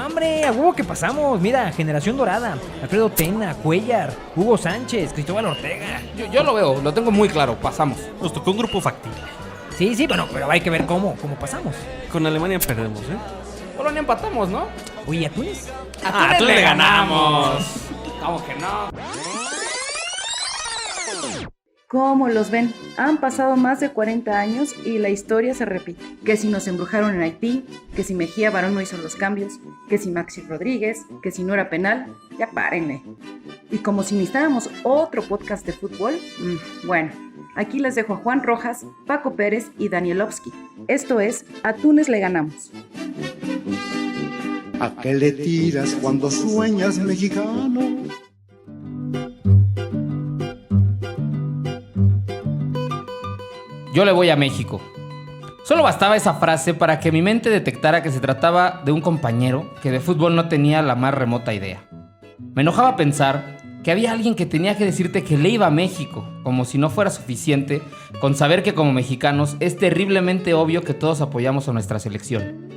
hombre, a huevo que pasamos. Mira, Generación Dorada, Alfredo Tena, Cuellar, Hugo Sánchez, Cristóbal Ortega. Yo lo veo, lo tengo muy claro, pasamos. Nos tocó un grupo factible. Sí, bueno, pero hay que ver cómo pasamos. Con Alemania perdemos, Polonia empatamos, ¿no? Oye, ¿a Túnez? ¡A Túnez le ganamos! ¿Cómo que no? ¿Cómo los ven? Han pasado más de 40 años y la historia se repite. Que si nos embrujaron en Haití, que si Mejía Barón no hizo los cambios, que si Maxi Rodríguez, que si no era penal, ya párenle. Y como si necesitáramos otro podcast de fútbol, bueno, aquí les dejo a Juan Rojas, Paco Pérez y Danielovsky. Esto es A Túnez le ganamos. ¿A qué le tiras cuando sueñas mexicano? Yo le voy a México. Solo bastaba esa frase para que mi mente detectara que se trataba de un compañero que de fútbol no tenía la más remota idea. Me enojaba pensar que había alguien que tenía que decirte que le iba a México, como si no fuera suficiente con saber que como mexicanos es terriblemente obvio que todos apoyamos a nuestra selección.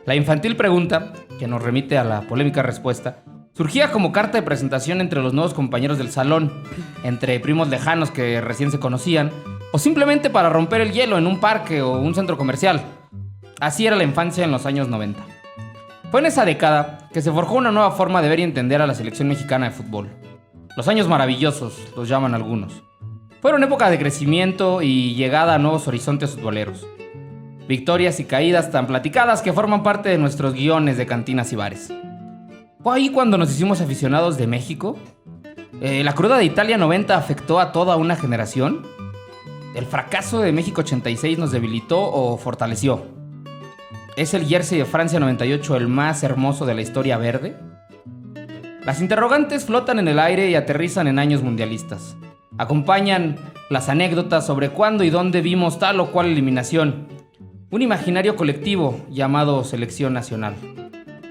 La infantil pregunta, que nos remite a la polémica respuesta, surgía como carta de presentación entre los nuevos compañeros del salón, entre primos lejanos que recién se conocían, o simplemente para romper el hielo en un parque o un centro comercial. Así era la infancia en los años 90. Fue en esa década que se forjó una nueva forma de ver y entender a la selección mexicana de fútbol. Los años maravillosos, los llaman algunos. Fueron épocas de crecimiento y llegada a nuevos horizontes futboleros. Victorias y caídas tan platicadas que forman parte de nuestros guiones de cantinas y bares. ¿Fue ahí cuando nos hicimos aficionados de México? ¿La cruda de Italia 90 afectó a toda una generación? ¿El fracaso de México 86 nos debilitó o fortaleció? ¿Es el jersey de Francia 98 el más hermoso de la historia verde? Las interrogantes flotan en el aire y aterrizan en años mundialistas. Acompañan las anécdotas sobre cuándo y dónde vimos tal o cual eliminación. Un imaginario colectivo llamado selección nacional.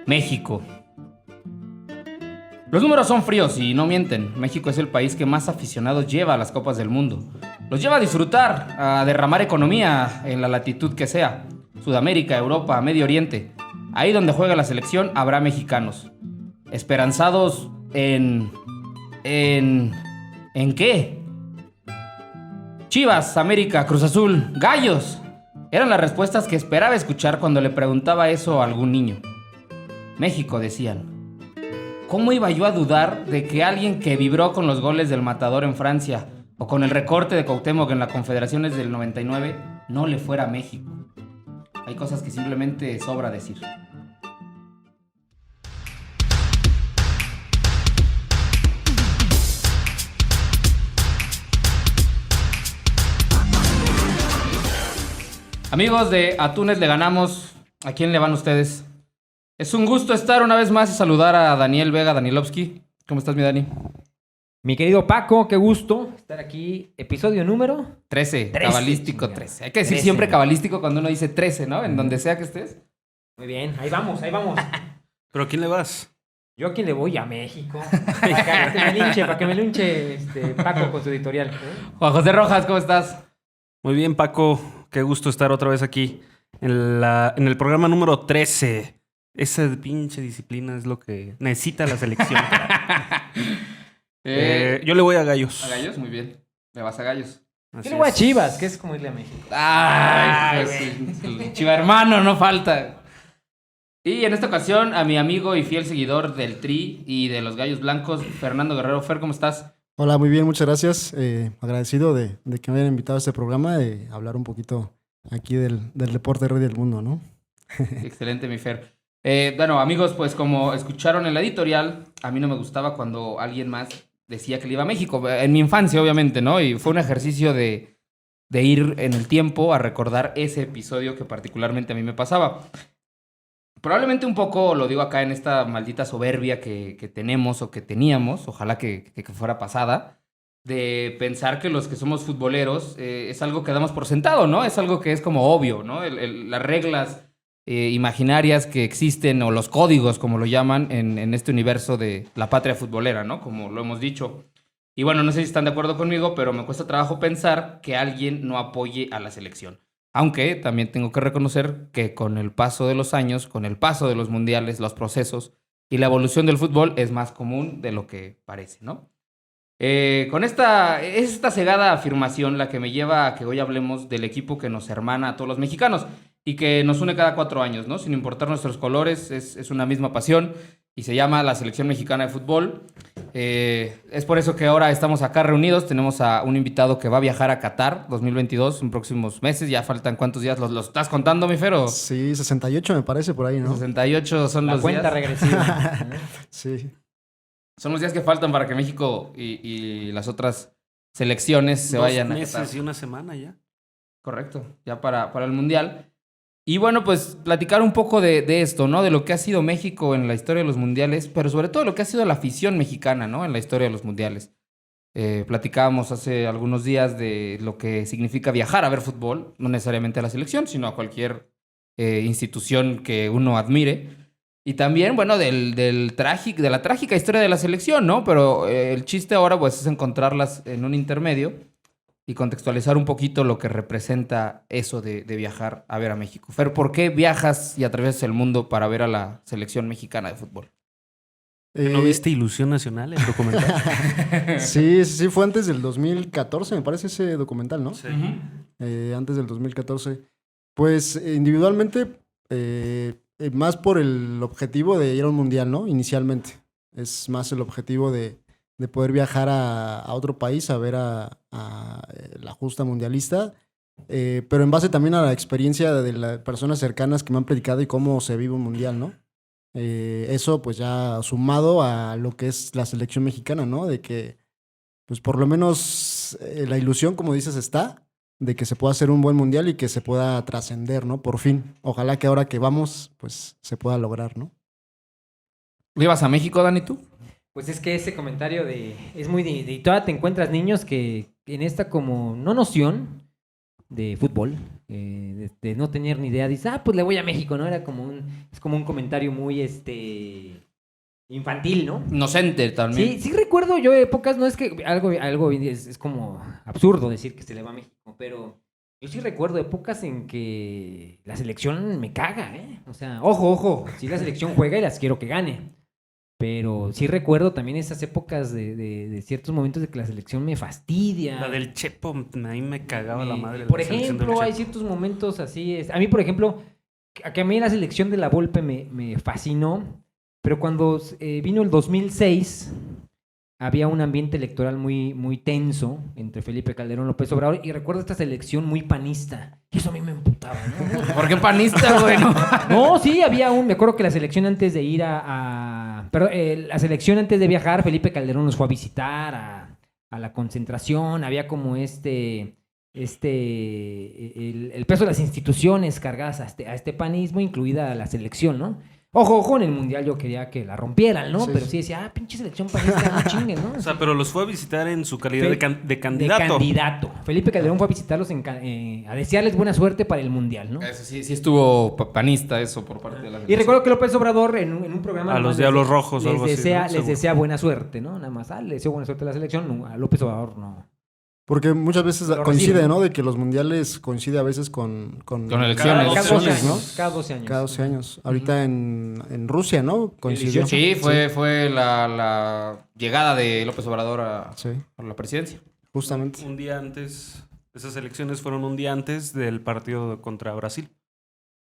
México. Los números son fríos y no mienten. México es el país que más aficionados lleva a las Copas del Mundo. Los lleva a disfrutar, a derramar economía en la latitud que sea. Sudamérica, Europa, Medio Oriente. Ahí donde juega la selección habrá mexicanos. Esperanzados ¿En qué? Chivas, América, Cruz Azul, Gallos. Eran las respuestas que esperaba escuchar cuando le preguntaba eso a algún niño. México, decían. ¿Cómo iba yo a dudar de que alguien que vibró con los goles del Matador en Francia o con el recorte de Cuauhtémoc en la Confederaciones del 99 no le fuera a México? Hay cosas que simplemente sobra decir. Amigos de A Túnez le ganamos, ¿a quién le van ustedes? Es un gusto estar una vez más y saludar a Daniel Vega Danielovsky. ¿Cómo estás, mi Dani? Mi querido Paco, qué gusto estar aquí. Episodio número 13, cabalístico 13. Hay que decir 13, siempre ¿no? Cabalístico cuando uno dice 13, ¿no? En donde sea que estés. Muy bien, ahí vamos. ¿Pero a quién le vas? Yo a quién le voy, a México. Para que me linche Paco con su editorial. Juan José Rojas, ¿cómo estás? Muy bien, Paco. Qué gusto estar otra vez aquí en el programa número 13. Esa pinche disciplina es lo que necesita la selección. Yo le voy a Gallos. ¿A Gallos? Muy bien. Le vas a Gallos. Yo le voy a Chivas, que es como irle a México. Ay, pues sí. Chiva hermano, no falta. Y en esta ocasión a mi amigo y fiel seguidor del Tri y de los Gallos Blancos, Fernando Guerrero. Fer, ¿cómo estás? Hola, muy bien, muchas gracias. Agradecido de que me hayan invitado a este programa, de hablar un poquito aquí del deporte rey del mundo, ¿no? Excelente, mi Fer. Bueno, amigos, pues como escucharon en la editorial, a mí no me gustaba cuando alguien más decía que le iba a México. En mi infancia, obviamente, ¿no? Y fue un ejercicio de ir en el tiempo a recordar ese episodio que particularmente a mí me pasaba. Probablemente un poco, lo digo acá en esta maldita soberbia que tenemos o que teníamos, ojalá que fuera pasada, de pensar que los que somos futboleros es algo que damos por sentado, ¿no? Es algo que es como obvio, ¿no? Las reglas imaginarias que existen, o los códigos, como lo llaman, en este universo de la patria futbolera, ¿no? Como lo hemos dicho. Y bueno, no sé si están de acuerdo conmigo, pero me cuesta trabajo pensar que alguien no apoye a la selección. Aunque también tengo que reconocer que con el paso de los años, con el paso de los mundiales, los procesos y la evolución del fútbol es más común de lo que parece, ¿no? Con esta cegada afirmación la que me lleva a que hoy hablemos del equipo que nos hermana a todos los mexicanos y que nos une cada 4 años, ¿no? Sin importar nuestros colores, es una misma pasión y se llama la Selección Mexicana de Fútbol. Es por eso que ahora estamos acá reunidos. Tenemos a un invitado que va a viajar a Qatar 2022 en próximos meses. Ya faltan ¿cuántos días? ¿Los estás contando, mi Fero? Sí, 68 me parece por ahí, ¿no? 68 son La los cuenta días. regresiva. Sí. Son los días que faltan para que México y las otras selecciones se 2 vayan a meses Qatar. y una semana ya. Correcto, ya para el Mundial. Y bueno, pues platicar un poco de esto, ¿no? De lo que ha sido México en la historia de los mundiales, pero sobre todo lo que ha sido la afición mexicana, ¿no? En la historia de los mundiales. Platicábamos hace algunos días de lo que significa viajar a ver fútbol, no necesariamente a la selección, sino a cualquier institución que uno admire. Y también, bueno, de la trágica historia de la selección, ¿no? Pero el chiste ahora, pues, es encontrarlas en un intermedio y contextualizar un poquito lo que representa eso de viajar a ver a México. Fer, ¿por qué viajas y atraviesas el mundo para ver a la selección mexicana de fútbol? ¿No viste Ilusión Nacional, el documental? Sí, fue antes del 2014, me parece ese documental, ¿no? Sí. Antes del 2014. Pues individualmente, más por el objetivo de ir a un mundial, ¿no? Inicialmente. Es más el objetivo de poder viajar a otro país a ver a la justa mundialista, pero en base también a la experiencia de las personas cercanas que me han platicado y cómo se vive un mundial, ¿no? Eso pues ya sumado a lo que es la selección mexicana, ¿no? De que pues por lo menos la ilusión, como dices, está de que se pueda hacer un buen mundial y que se pueda trascender, ¿no? Por fin. Ojalá que ahora que vamos, pues se pueda lograr, ¿no? ¿Ibas a México, Dani, tú? Pues es que ese comentario es muy y todavía te encuentras niños que en esta como no noción de fútbol, de no tener ni idea, dices, pues le voy a México, ¿no? Es como un comentario muy infantil, ¿no? Inocente también. Sí recuerdo yo épocas, no es que algo es como absurdo decir que se le va a México, pero yo sí recuerdo épocas en que la selección me caga, ¿eh? O sea, ojo, sí la selección juega y las quiero que gane. Pero sí recuerdo también esas épocas de ciertos momentos de que la selección me fastidia. La del Chepo, a mí me cagaba la madre. Por la selección del ejemplo, hay Chepo. ciertos momentos así. A mí, por ejemplo, a mí la selección de la Volpe me fascinó, pero cuando vino el 2006, había un ambiente electoral muy, muy tenso entre Felipe Calderón y López Obrador, y recuerdo esta selección muy panista. Y eso a mí me emputaba, ¿no? ¿Por qué panista, güey? No, sí, me acuerdo que la selección antes de ir la selección antes de viajar, Felipe Calderón nos fue a visitar a la concentración, había como el peso de las instituciones cargadas a este panismo, incluida la selección, ¿no? Ojo, en el Mundial yo quería que la rompieran, ¿no? Sí, pero sí. sí decía, pinche selección panista, no chinguen, ¿no? O sea, pero los fue a visitar en su calidad de candidato. De candidato. Felipe Calderón fue a visitarlos a desearles buena suerte para el Mundial, ¿no? Eso sí estuvo panista eso por parte de la Y recuerdo que López Obrador en un programa... A los Diablos Rojos o algo así, ¿no? Les Seguro. desea buena suerte, ¿no? Nada más, le deseo buena suerte a la selección, a López Obrador no. Porque muchas veces Lo coincide, reciben. ¿no? De que los mundiales coincide a veces con elecciones. Cada 12 elecciones, ¿no? años. Cada 12 años. Cada 12 años. Ahorita en Rusia, ¿no? Coincidió. Sí, fue la llegada de López Obrador a Sí, la presidencia. justamente. Un día antes, esas elecciones fueron un día antes del partido contra Brasil,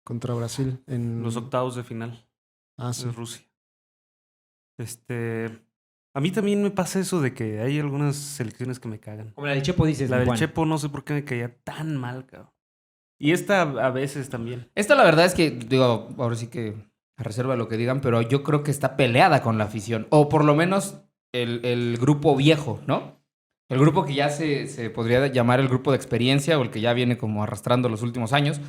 Contra Brasil. En los octavos de final sí. de Rusia. A mí también me pasa eso de que hay algunas selecciones que me cagan. Como la del Chepo dices, La mi del Juan. Chepo no sé por qué me caía tan mal, cabrón. Y esta a veces también. Esta la verdad es que, digo, ahora sí que a reserva de lo que digan, pero yo creo que está peleada con la afición. O por lo menos el grupo viejo, ¿no? El grupo que ya se podría llamar el grupo de experiencia o el que ya viene como arrastrando los últimos años.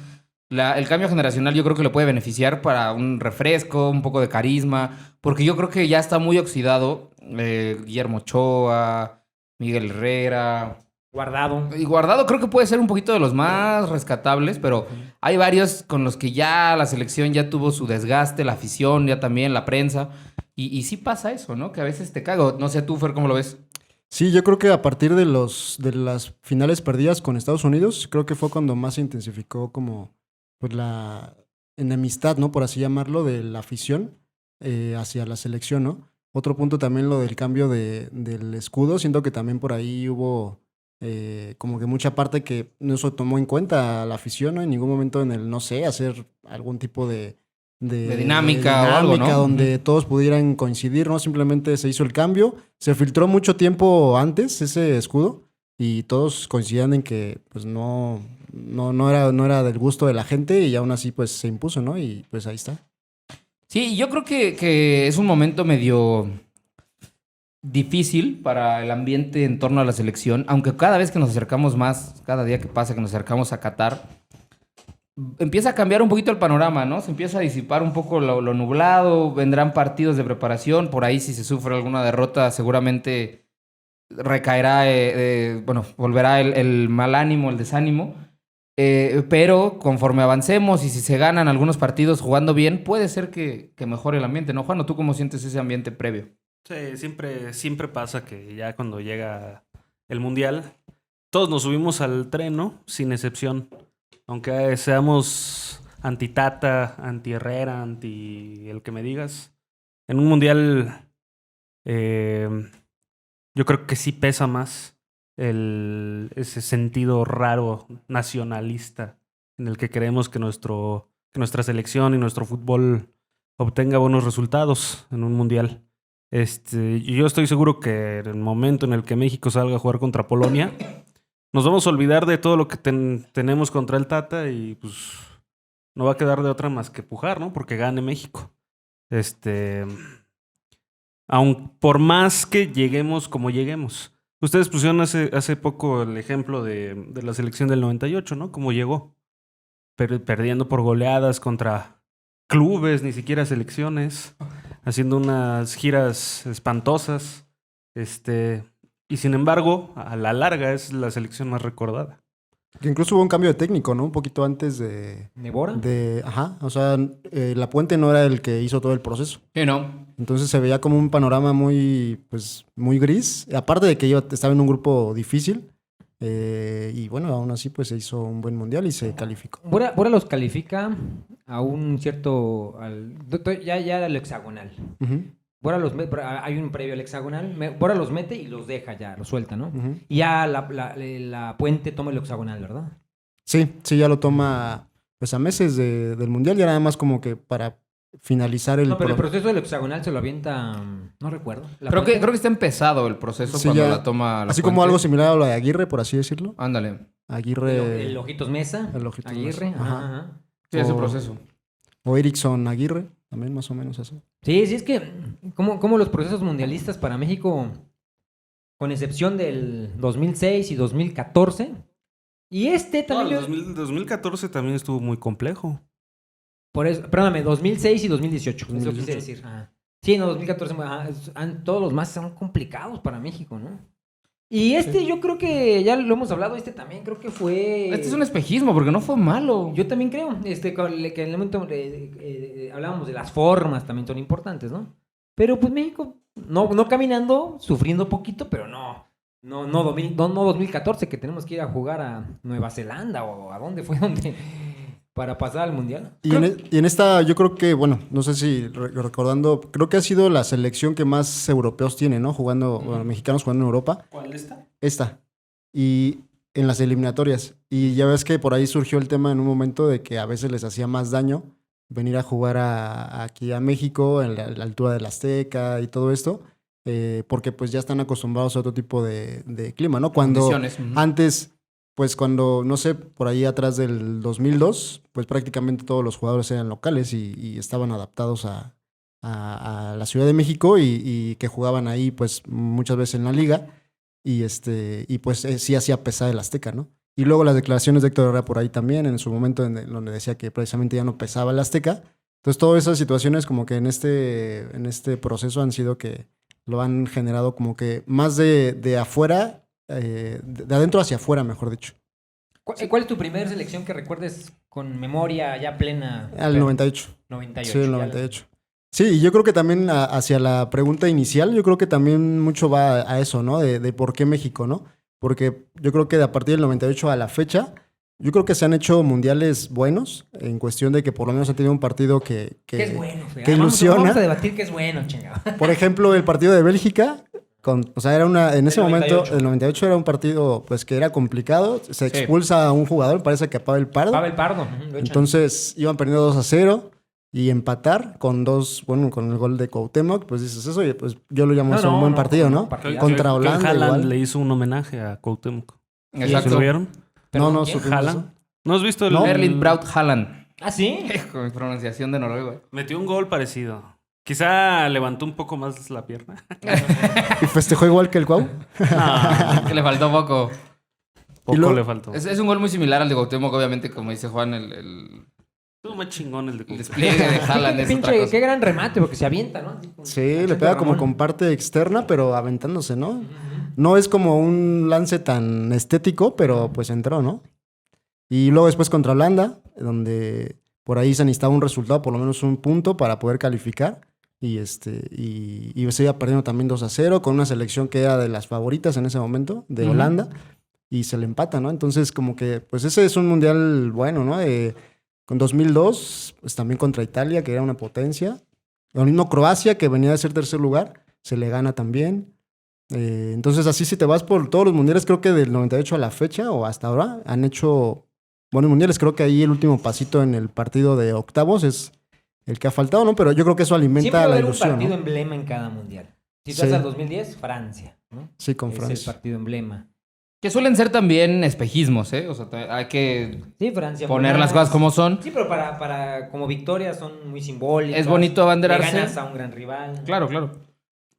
El cambio generacional yo creo que le puede beneficiar para un refresco, un poco de carisma, porque yo creo que ya está muy oxidado Guillermo Ochoa, Miguel Herrera. Guardado. Y Guardado creo que puede ser un poquito de los más rescatables, pero hay varios con los que ya la selección ya tuvo su desgaste, la afición ya también, la prensa. Y sí pasa eso, ¿no? Que a veces te cago. No sé tú, Fer, ¿cómo lo ves? Sí, yo creo que a partir de las finales perdidas con Estados Unidos, creo que fue cuando más se intensificó como pues la enemistad, ¿no? Por así llamarlo, de la afición hacia la selección, ¿no? Otro punto también lo del cambio del escudo. Siento que también por ahí hubo como que mucha parte que no se tomó en cuenta a la afición, ¿no? En ningún momento en el, no sé, hacer algún tipo De dinámica o algo, ¿no? donde todos pudieran coincidir, ¿no? Simplemente se hizo el cambio. Se filtró mucho tiempo antes ese escudo y todos coincidían en que pues no era del gusto de la gente y aún así pues se impuso, ¿no? Y pues ahí está. Sí, yo creo que es un momento medio difícil para el ambiente en torno a la selección, aunque cada vez que nos acercamos más, cada día que pasa que nos acercamos a Qatar, empieza a cambiar un poquito el panorama, ¿no? Se empieza a disipar un poco lo nublado, vendrán partidos de preparación, por ahí si se sufre alguna derrota seguramente recaerá, volverá el mal ánimo, el desánimo. Pero conforme avancemos y si se ganan algunos partidos jugando bien, puede ser que mejore el ambiente, ¿no, Juan? ¿O tú cómo sientes ese ambiente previo? Sí, siempre pasa que ya cuando llega el Mundial, todos nos subimos al tren, ¿no? Sin excepción. Aunque seamos anti-Tata, anti-Herrera, anti el que me digas. En un Mundial yo creo que sí pesa más ese sentido raro nacionalista en el que queremos que nuestra selección y nuestro fútbol obtenga buenos resultados en un Mundial. Yo estoy seguro que en el momento en el que México salga a jugar contra Polonia, nos vamos a olvidar de todo lo que tenemos contra el Tata y pues no va a quedar de otra más que pujar, ¿no? Porque gane México. Aun por más que lleguemos como lleguemos. Ustedes pusieron hace poco el ejemplo de la selección del 98, ¿no? Cómo llegó. Perdiendo por goleadas contra clubes, ni siquiera selecciones, haciendo unas giras espantosas. Y sin embargo, a la larga es la selección más recordada. Que incluso hubo un cambio de técnico, ¿no? Un poquito antes de... ¿De Bora? Ajá, o sea, La Puente no era el que hizo todo el proceso. Sí, ¿no? Entonces se veía como un panorama muy gris. Aparte de que yo estaba en un grupo difícil. Y bueno, aún así pues se hizo un buen mundial y se calificó. Bora los califica a un cierto... ya al hexagonal. Ujú, Bora hay un previo al hexagonal. Bora los mete y los deja ya, los suelta, ¿no? ujú. Y ya la Puente toma el hexagonal, ¿verdad? Sí, ya lo toma pues a meses del mundial. Ya nada más como que para finalizar el... No, pero el proceso del hexagonal se lo avienta... No recuerdo. Creo que está empezado el proceso Sí, cuando ya. la toma la Así como Fuente. algo similar a lo de Aguirre, por así decirlo. Ándale. Aguirre... El Ojitos Mesa. El Ojitos Aguirre. Mesa, Ajá. ajá. Ajá. Sí, ese O- proceso. O Erickson Aguirre, también más o menos así. Sí, es que como los procesos mundialistas para México, con excepción del 2006 y 2014, y también... El 2014 también estuvo muy complejo. Por eso, perdóname, 2006 y 2018, es lo que 2018. quise decir. Ajá. Sí, no, 2014, todos los más son complicados para México, ¿no? Y yo creo que ya lo hemos hablado, también creo que fue... Este es un espejismo porque no fue malo. Yo también creo, que en el momento hablábamos de las formas, también son importantes, ¿no? Pero pues México, no caminando, sufriendo poquito, pero no 2014, que tenemos que ir a jugar a Nueva Zelanda o a dónde fue para pasar al Mundial. Y en esta, yo creo que, bueno, no sé si recordando, creo que ha sido la selección que más europeos tiene, ¿no? Bueno, mexicanos jugando en Europa. ¿Cuál está? Esta. Y en las eliminatorias. Y ya ves que por ahí surgió el tema en un momento de que a veces les hacía más daño venir a jugar aquí a México, en la altura del Azteca y todo esto, porque pues ya están acostumbrados a otro tipo de clima, ¿no? Cuando Condiciones. Ujú. antes, pues cuando, no sé, por ahí atrás del 2002, pues prácticamente todos los jugadores eran locales y estaban adaptados a la Ciudad de México y que jugaban ahí pues muchas veces en la liga y pues sí hacía pesar el Azteca, ¿no? Y luego las declaraciones de Héctor Herrera por ahí también, en su momento donde decía que precisamente ya no pesaba el Azteca. Entonces todas esas situaciones como que en este proceso han sido que lo han generado como que más de afuera, de adentro hacia afuera, mejor dicho. ¿Cuál es tu primera selección que recuerdes con memoria ya plena? Al 98. 98. Sí, el ya 98. Sí, y yo creo que también hacia la pregunta inicial, yo creo que también mucho va a eso, ¿no? De por qué México, ¿no? Porque yo creo que a partir del 98 a la fecha, yo creo que se han hecho mundiales buenos, en cuestión de que por lo menos han tenido un partido que ¿Qué es bueno? que ilusiona. Vamos a debatir qué es bueno, chingado. Por ejemplo, el partido de Bélgica, o sea, en ese El momento, 98. el 98 era un partido pues que era complicado, se expulsa a un jugador, parece que a Pavel Pardo. Pavel Pardo. Ujú, lo echan. Entonces iban perdiendo 2-0 y empatar con con el gol de Cuauhtémoc, pues dices eso y pues yo lo llamo un buen partido, ¿no? partidazo. Contra Que Holanda Haaland igual. le hizo un homenaje a Cuauhtémoc. ¿Sí Exacto. lo vieron? Perdón, no ¿quién? supimos eso. Haaland. ¿No has visto el...? No. Erling Braut Haaland. ¿Ah, sí? Con mi pronunciación de noruego. Metió un gol parecido. Quizá levantó un poco más la pierna. Y festejó igual que el Cuau. No, Que le faltó poco. poco luego- le faltó. Es un gol muy similar al de Cuauhtémoc, obviamente, como dice Juan, el Estuvo más chingón el de Cuauhtémoc. despliegue de Haaland es otra Pinche, cosa. qué gran remate, porque se avienta, ¿no? Sí, le pega como con parte externa, pero aventándose, ¿no? No es como un lance tan estético, pero pues entró, ¿no? Y luego después contra Holanda, donde por ahí se necesitaba un resultado, por lo menos un punto para poder calificar. Y se iba perdiendo también 2-0 con una selección que era de las favoritas en ese momento, de Ujú. Holanda, y se le empata, ¿no? Entonces, como que, pues ese es un mundial bueno, ¿no? Con 2002, pues también contra Italia, que era una potencia. Lo mismo Croacia, que venía de ser tercer lugar, se le gana también. Entonces, así si te vas por todos los mundiales, creo que del 98 a la fecha o hasta ahora, han hecho buenos mundiales. Creo que ahí el último pasito en el partido de octavos es el que ha faltado, ¿no? Pero yo creo que eso Siempre alimenta va a la haber un ilusión, partido ¿no? emblema en cada mundial. Si Sí. te vas al 2010, Francia, ¿no? Sí, con Es el Francia. partido emblema. Que suelen ser también espejismos, ¿eh? O sea, hay que Sí, Francia. poner muy las cosas como son. Sí, pero como victorias son muy simbólicas. Es bonito abanderarse. Le ganas a un gran rival. Claro, claro.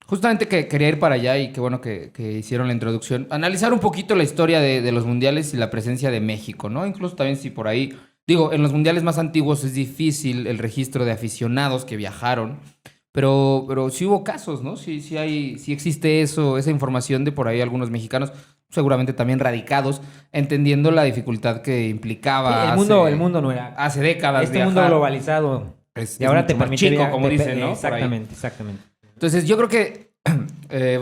Justamente que quería ir para allá y qué bueno que hicieron la introducción. Analizar un poquito la historia de los mundiales y la presencia de México, ¿no? Incluso también si por ahí... Digo, en los mundiales más antiguos es difícil el registro de aficionados que viajaron, pero sí hubo casos, ¿no? Sí existe esa información de por ahí algunos mexicanos, seguramente también radicados, entendiendo la dificultad que implicaba Sí, el mundo no era... hace décadas Este viajar. mundo globalizado. Es Y ahora mucho te más permite... chico, como dicen, ¿no? Por ahí. Exactamente, exactamente. Entonces, yo creo que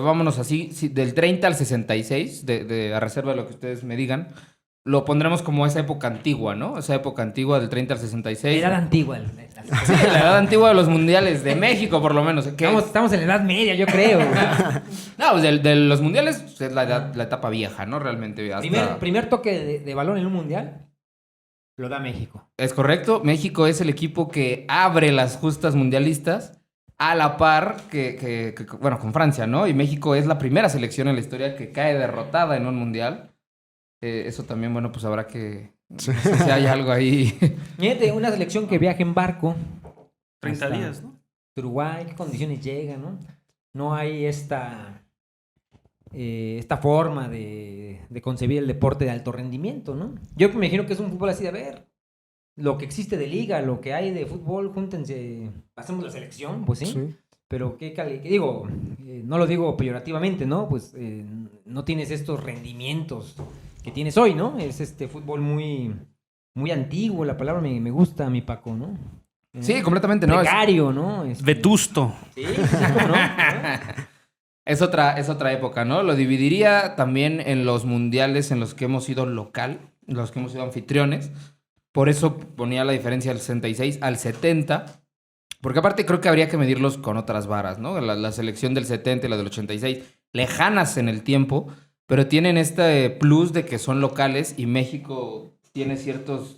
vámonos así, del 30 al 66, a reserva de lo que ustedes me digan, lo pondremos como esa época antigua, ¿no? Esa época antigua del 30 al 66. La edad antigua. Sí, la edad antigua de los mundiales, de México por lo menos. ¿Qué? Estamos en la edad media, yo creo. No, pues de los mundiales es la etapa vieja, ¿no? Realmente. Primer toque de balón en un mundial lo da México. Es correcto, México es el equipo que abre las justas mundialistas a la par bueno, con Francia, ¿no? Y México es la primera selección en la historia que cae derrotada en un mundial. Eso también, bueno, pues habrá que... No sé si hay algo ahí. Fíjate, una selección que viaja en barco. 30 hasta días, ¿no? Uruguay, ¿qué condiciones llega, no? No hay esta forma de concebir el deporte de alto rendimiento, ¿no? Yo me imagino que es un fútbol así de, a ver, lo que existe de liga, lo que hay de fútbol, júntense, hacemos la selección, pues sí. Sí. Pero digo, no lo digo peyorativamente, ¿no? Pues no tienes estos rendimientos que tienes hoy, ¿no? Es este fútbol muy, muy antiguo, la palabra me gusta, mi Paco, ¿no? Sí, completamente, ¿no? Precario, ¿no? Vetusto. Sí, ¿cómo no? Es otra época, ¿no? Lo dividiría también en los mundiales en los que hemos sido local, en los que hemos sido anfitriones. Por eso ponía la diferencia del 66 al 70. Porque aparte creo que habría que medirlos con otras varas, ¿no? La selección del 70 y la del 86, lejanas en el tiempo, pero tienen este plus de que son locales y México tiene ciertos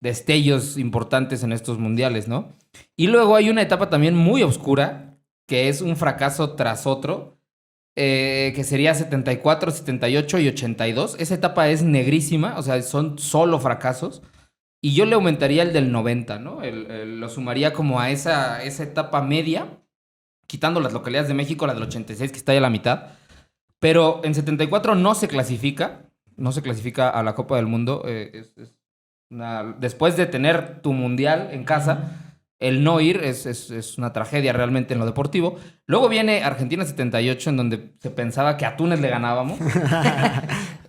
destellos importantes en estos mundiales, ¿no? Y luego hay una etapa también muy oscura, que es un fracaso tras otro, que sería 74, 78 y 82. Esa etapa es negrísima, o sea, son solo fracasos. Y yo le aumentaría el del 90, ¿no? Lo sumaría como a esa etapa media, quitando las localidades de México, la del 86, que está ya a la mitad. Pero en 74 no se clasifica a la Copa del Mundo. Después de tener tu mundial en casa, el no ir es una tragedia realmente en lo deportivo. Luego viene Argentina 78, en donde se pensaba que a Túnez le ganábamos.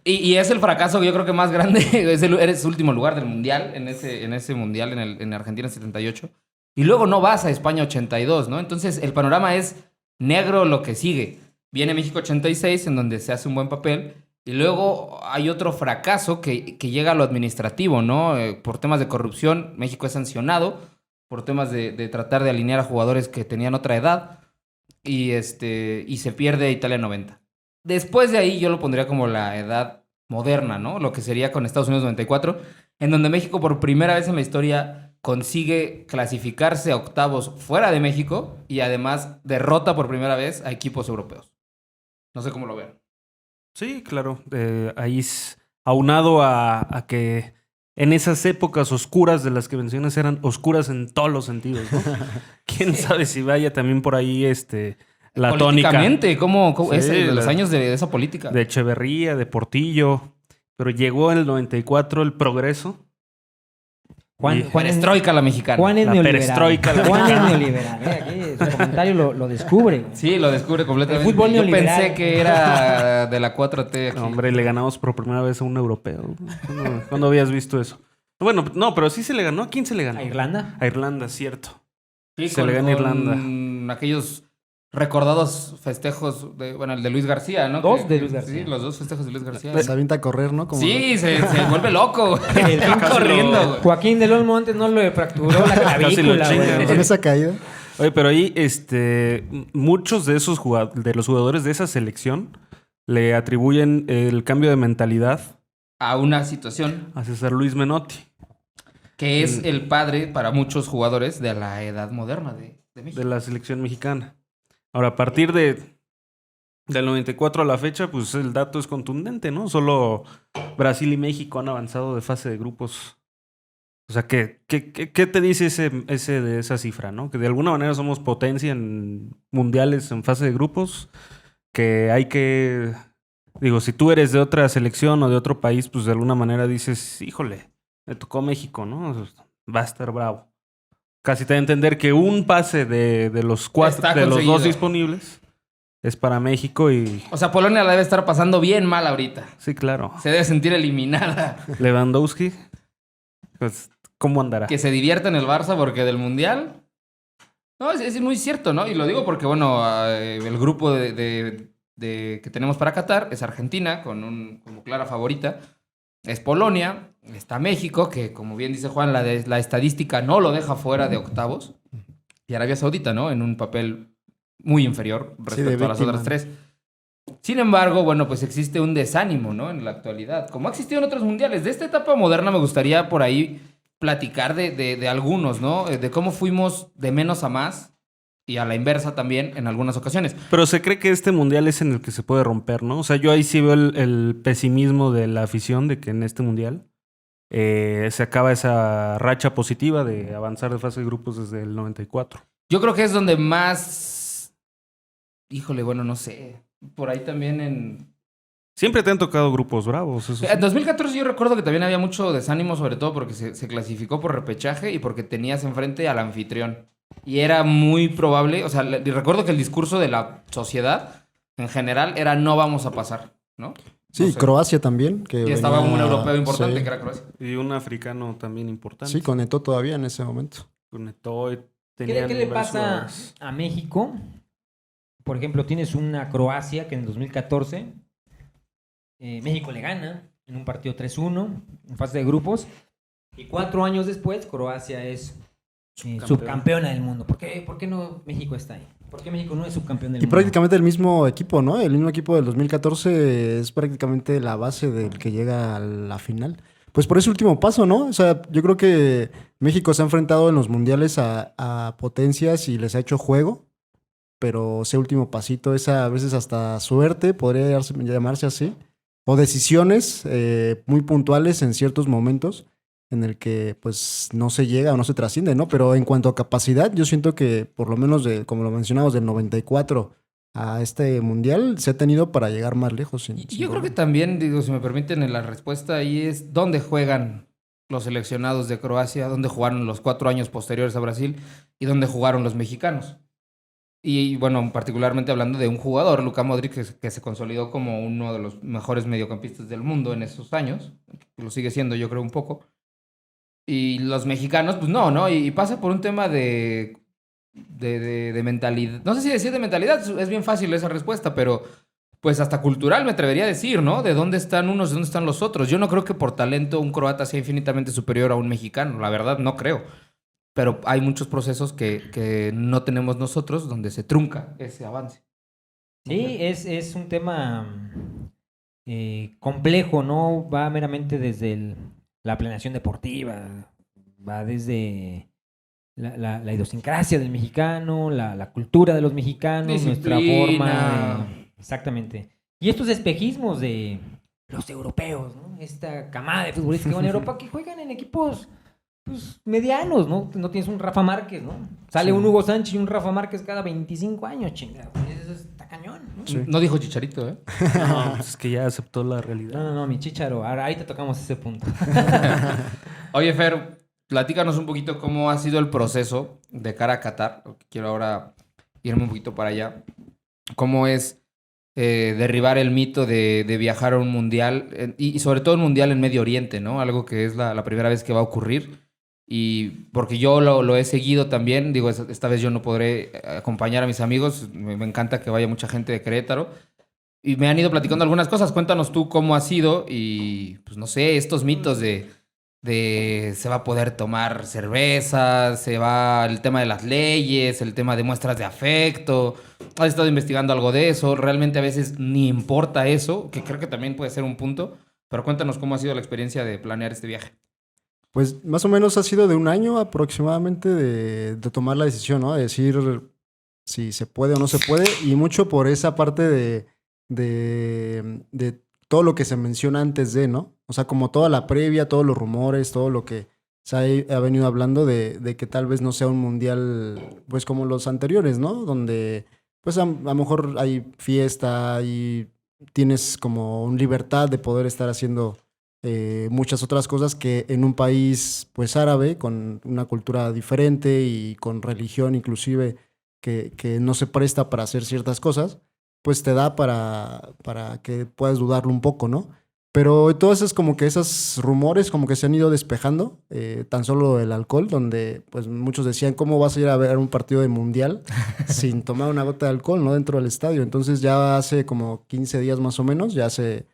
Y es el fracaso que yo creo que más grande. Eres último lugar del mundial, en ese mundial, en Argentina 78. y luego no vas a España 82, ¿no? Entonces el panorama es negro lo que sigue. Viene México 86, en donde se hace un buen papel, y luego hay otro fracaso que llega a lo administrativo, ¿no? Por temas de corrupción, México es sancionado, por temas de tratar de alinear a jugadores que tenían otra edad, y se pierde Italia 90. Después de ahí yo lo pondría como la edad moderna, ¿no? Lo que sería con Estados Unidos 94, en donde México por primera vez en la historia consigue clasificarse a octavos fuera de México y además derrota por primera vez a equipos europeos. No sé cómo lo vean. Sí, claro. Ahí aunado a que en esas épocas oscuras de las que mencionas eran oscuras en todos los sentidos, ¿no? Quién sabe si vaya también por ahí la tónica. Políticamente, ¿cómo Sí, es los años de esa política? De Echeverría, de Portillo. Pero llegó en el 94 el progreso. Juan es Perestroika la mexicana. Juan es La neoliberal. perestroika, la Juan es mexicana. neoliberal. Aquí su comentario lo descubre. Sí, lo descubre completamente. El fútbol Yo neoliberal. pensé que era de la 4T aquí. No, hombre, le ganamos por primera vez a un europeo. ¿Cuándo habías visto eso? Bueno, no, pero sí se le ganó. ¿A quién se le ganó? ¿A Irlanda? A Irlanda, cierto. Sí, Se le gana Irlanda. con aquellos recordados festejos el de Luis García, ¿no? Dos de Luis García. Sí, los dos festejos de Luis García. Se avienta a correr, ¿no? Como Sí, se vuelve loco, güey. El Está corriendo, güey. Joaquín del Olmo antes no le fracturó la Casi lo clavícula, chingan, güey. con esa caída. Oye, pero ahí muchos de esos de los jugadores de esa selección le atribuyen el cambio de mentalidad A una situación a César Luis Menotti. que es el padre para muchos jugadores de la edad moderna de México. De la selección mexicana. Ahora, a partir del 94 a la fecha, pues el dato es contundente, ¿no? Solo Brasil y México han avanzado de fase de grupos. O sea, ¿qué te dice de esa cifra, no? Que de alguna manera somos potencia en mundiales en fase de grupos, que hay que... Digo, si tú eres de otra selección o de otro país, pues de alguna manera dices, híjole, me tocó México, ¿no? Va a estar bravo. Casi te da a entender que un pase de los Está de los conseguido. dos disponibles es para México y... O sea, Polonia la debe estar pasando bien mal ahorita. Sí, claro. Se debe sentir eliminada. Lewandowski, pues, ¿cómo andará? Que se divierta en el Barça porque del Mundial... No, es muy cierto, ¿no? Y lo digo porque, el grupo que tenemos para Qatar es Argentina, como clara favorita. Es Polonia, está México, que como bien dice Juan, la estadística no lo deja fuera de octavos. Y Arabia Saudita, ¿no? En un papel muy inferior respecto a las víctima. otras tres. Sin embargo, pues existe un desánimo, ¿no? En la actualidad. Como ha existido en otros mundiales. De esta etapa moderna me gustaría por ahí platicar de algunos, ¿no? De cómo fuimos de menos a más y a la inversa también en algunas ocasiones. Pero se cree que este mundial es en el que se puede romper, ¿no? O sea, yo ahí sí veo el pesimismo de la afición de que en este mundial se acaba esa racha positiva de avanzar de fase de grupos desde el 94. Yo creo que es donde más... Híjole, no sé. Por ahí también en... Siempre te han tocado grupos bravos, eso sí. En 2014 yo recuerdo que también había mucho desánimo, sobre todo porque se clasificó por repechaje y porque tenías enfrente al anfitrión. Y era muy probable, y recuerdo que el discurso de la sociedad en general era no vamos a pasar, ¿no? Sí, No sé. Croacia también. Que Y estaba un venía- europeo importante sí. que era Croacia. Y un africano también importante. Sí, con Eto'o todavía en ese momento. Con Eto'o, ¿Qué tenían le varios pasa jugadores. a México? Por ejemplo, tienes una Croacia que en 2014 México le gana en un partido 3-1 en fase de grupos y 4 años después Croacia es subcampeona del mundo. ¿Por qué no México está ahí? ¿Por qué México no es subcampeón del Y mundo? prácticamente el mismo equipo, ¿no? El mismo equipo del 2014 es prácticamente la base del que llega a la final. Pues por ese último paso, ¿no? O sea, yo creo que México se ha enfrentado en los mundiales a potencias y les ha hecho juego, pero ese último pasito es a veces hasta suerte, podría llamarse así, o decisiones muy puntuales en ciertos momentos en el que pues no se llega o no se trasciende, ¿no? Pero en cuanto a capacidad, yo siento que por lo menos como lo mencionamos, del 94 a este mundial se ha tenido para llegar más lejos. Y yo creo que también, si me permiten, la respuesta ahí es dónde juegan los seleccionados de Croacia, dónde jugaron los 4 años posteriores a Brasil y dónde jugaron los mexicanos. Y particularmente hablando de un jugador, Luka Modric, que se consolidó como uno de los mejores mediocampistas del mundo en esos años, que lo sigue siendo yo creo un poco. Y los mexicanos, pues no. Y pasa por un tema de mentalidad. No sé si decir de mentalidad, es bien fácil esa respuesta, pero pues hasta cultural me atrevería a decir, ¿no? De dónde están unos, de dónde están los otros. Yo no creo que por talento un croata sea infinitamente superior a un mexicano, la verdad no creo. Pero hay muchos procesos que no tenemos nosotros donde se trunca ese avance. Sí, es un tema complejo, no va meramente desde la planeación deportiva, va desde la idiosincrasia del mexicano, la cultura de los mexicanos, nuestra forma de... Exactamente. Y estos espejismos de los europeos, ¿no? Esta camada de futbolistas que van a Europa que juegan en equipos pues, medianos, ¿no? No tienes un Rafa Márquez, ¿no? Sale un Hugo Sánchez y un Rafa Márquez cada 25 años, chingado. Eso está cañón, ¿no? Sí. No dijo Chicharito, ¿eh? No, pues es que ya aceptó la realidad. No, mi Chicharo. Ahí te tocamos ese punto. Oye, Fer, platícanos un poquito cómo ha sido el proceso de cara a Qatar. Quiero ahora irme un poquito para allá. ¿Cómo es derribar el mito de viajar a un mundial y sobre todo un mundial en Medio Oriente, ¿no? Algo que es la primera vez que va a ocurrir. Y porque yo lo he seguido también, digo, esta vez yo no podré acompañar a mis amigos, me encanta que vaya mucha gente de Querétaro. Y me han ido platicando algunas cosas. Cuéntanos tú cómo ha sido y, pues no sé, estos mitos de se va a poder tomar cerveza, se va el tema de las leyes, el tema de muestras de afecto. Has estado investigando algo de eso. Realmente a veces ni importa eso, que creo que también puede ser un punto. Pero cuéntanos cómo ha sido la experiencia de planear este viaje. Pues más o menos ha sido de un año aproximadamente de tomar la decisión, ¿no? De decir si se puede o no se puede. Y mucho por esa parte de todo lo que se menciona antes de, ¿no? O sea, como toda la previa, todos los rumores, todo lo que se ha venido hablando de que tal vez no sea un mundial, pues como los anteriores, ¿no? Donde, pues a lo mejor hay fiesta y tienes como una libertad de poder estar haciendo muchas otras cosas que en un país, pues árabe, con una cultura diferente y con religión inclusive que no se presta para hacer ciertas cosas, pues te da para que puedas dudarlo un poco, ¿no? Pero todos esos como que esos rumores como que se han ido despejando, tan solo el alcohol, donde pues muchos decían, ¿cómo vas a ir a ver un partido de mundial sin tomar una gota de alcohol, ¿no? Dentro del estadio. Entonces ya hace como 15 días más o menos, ya se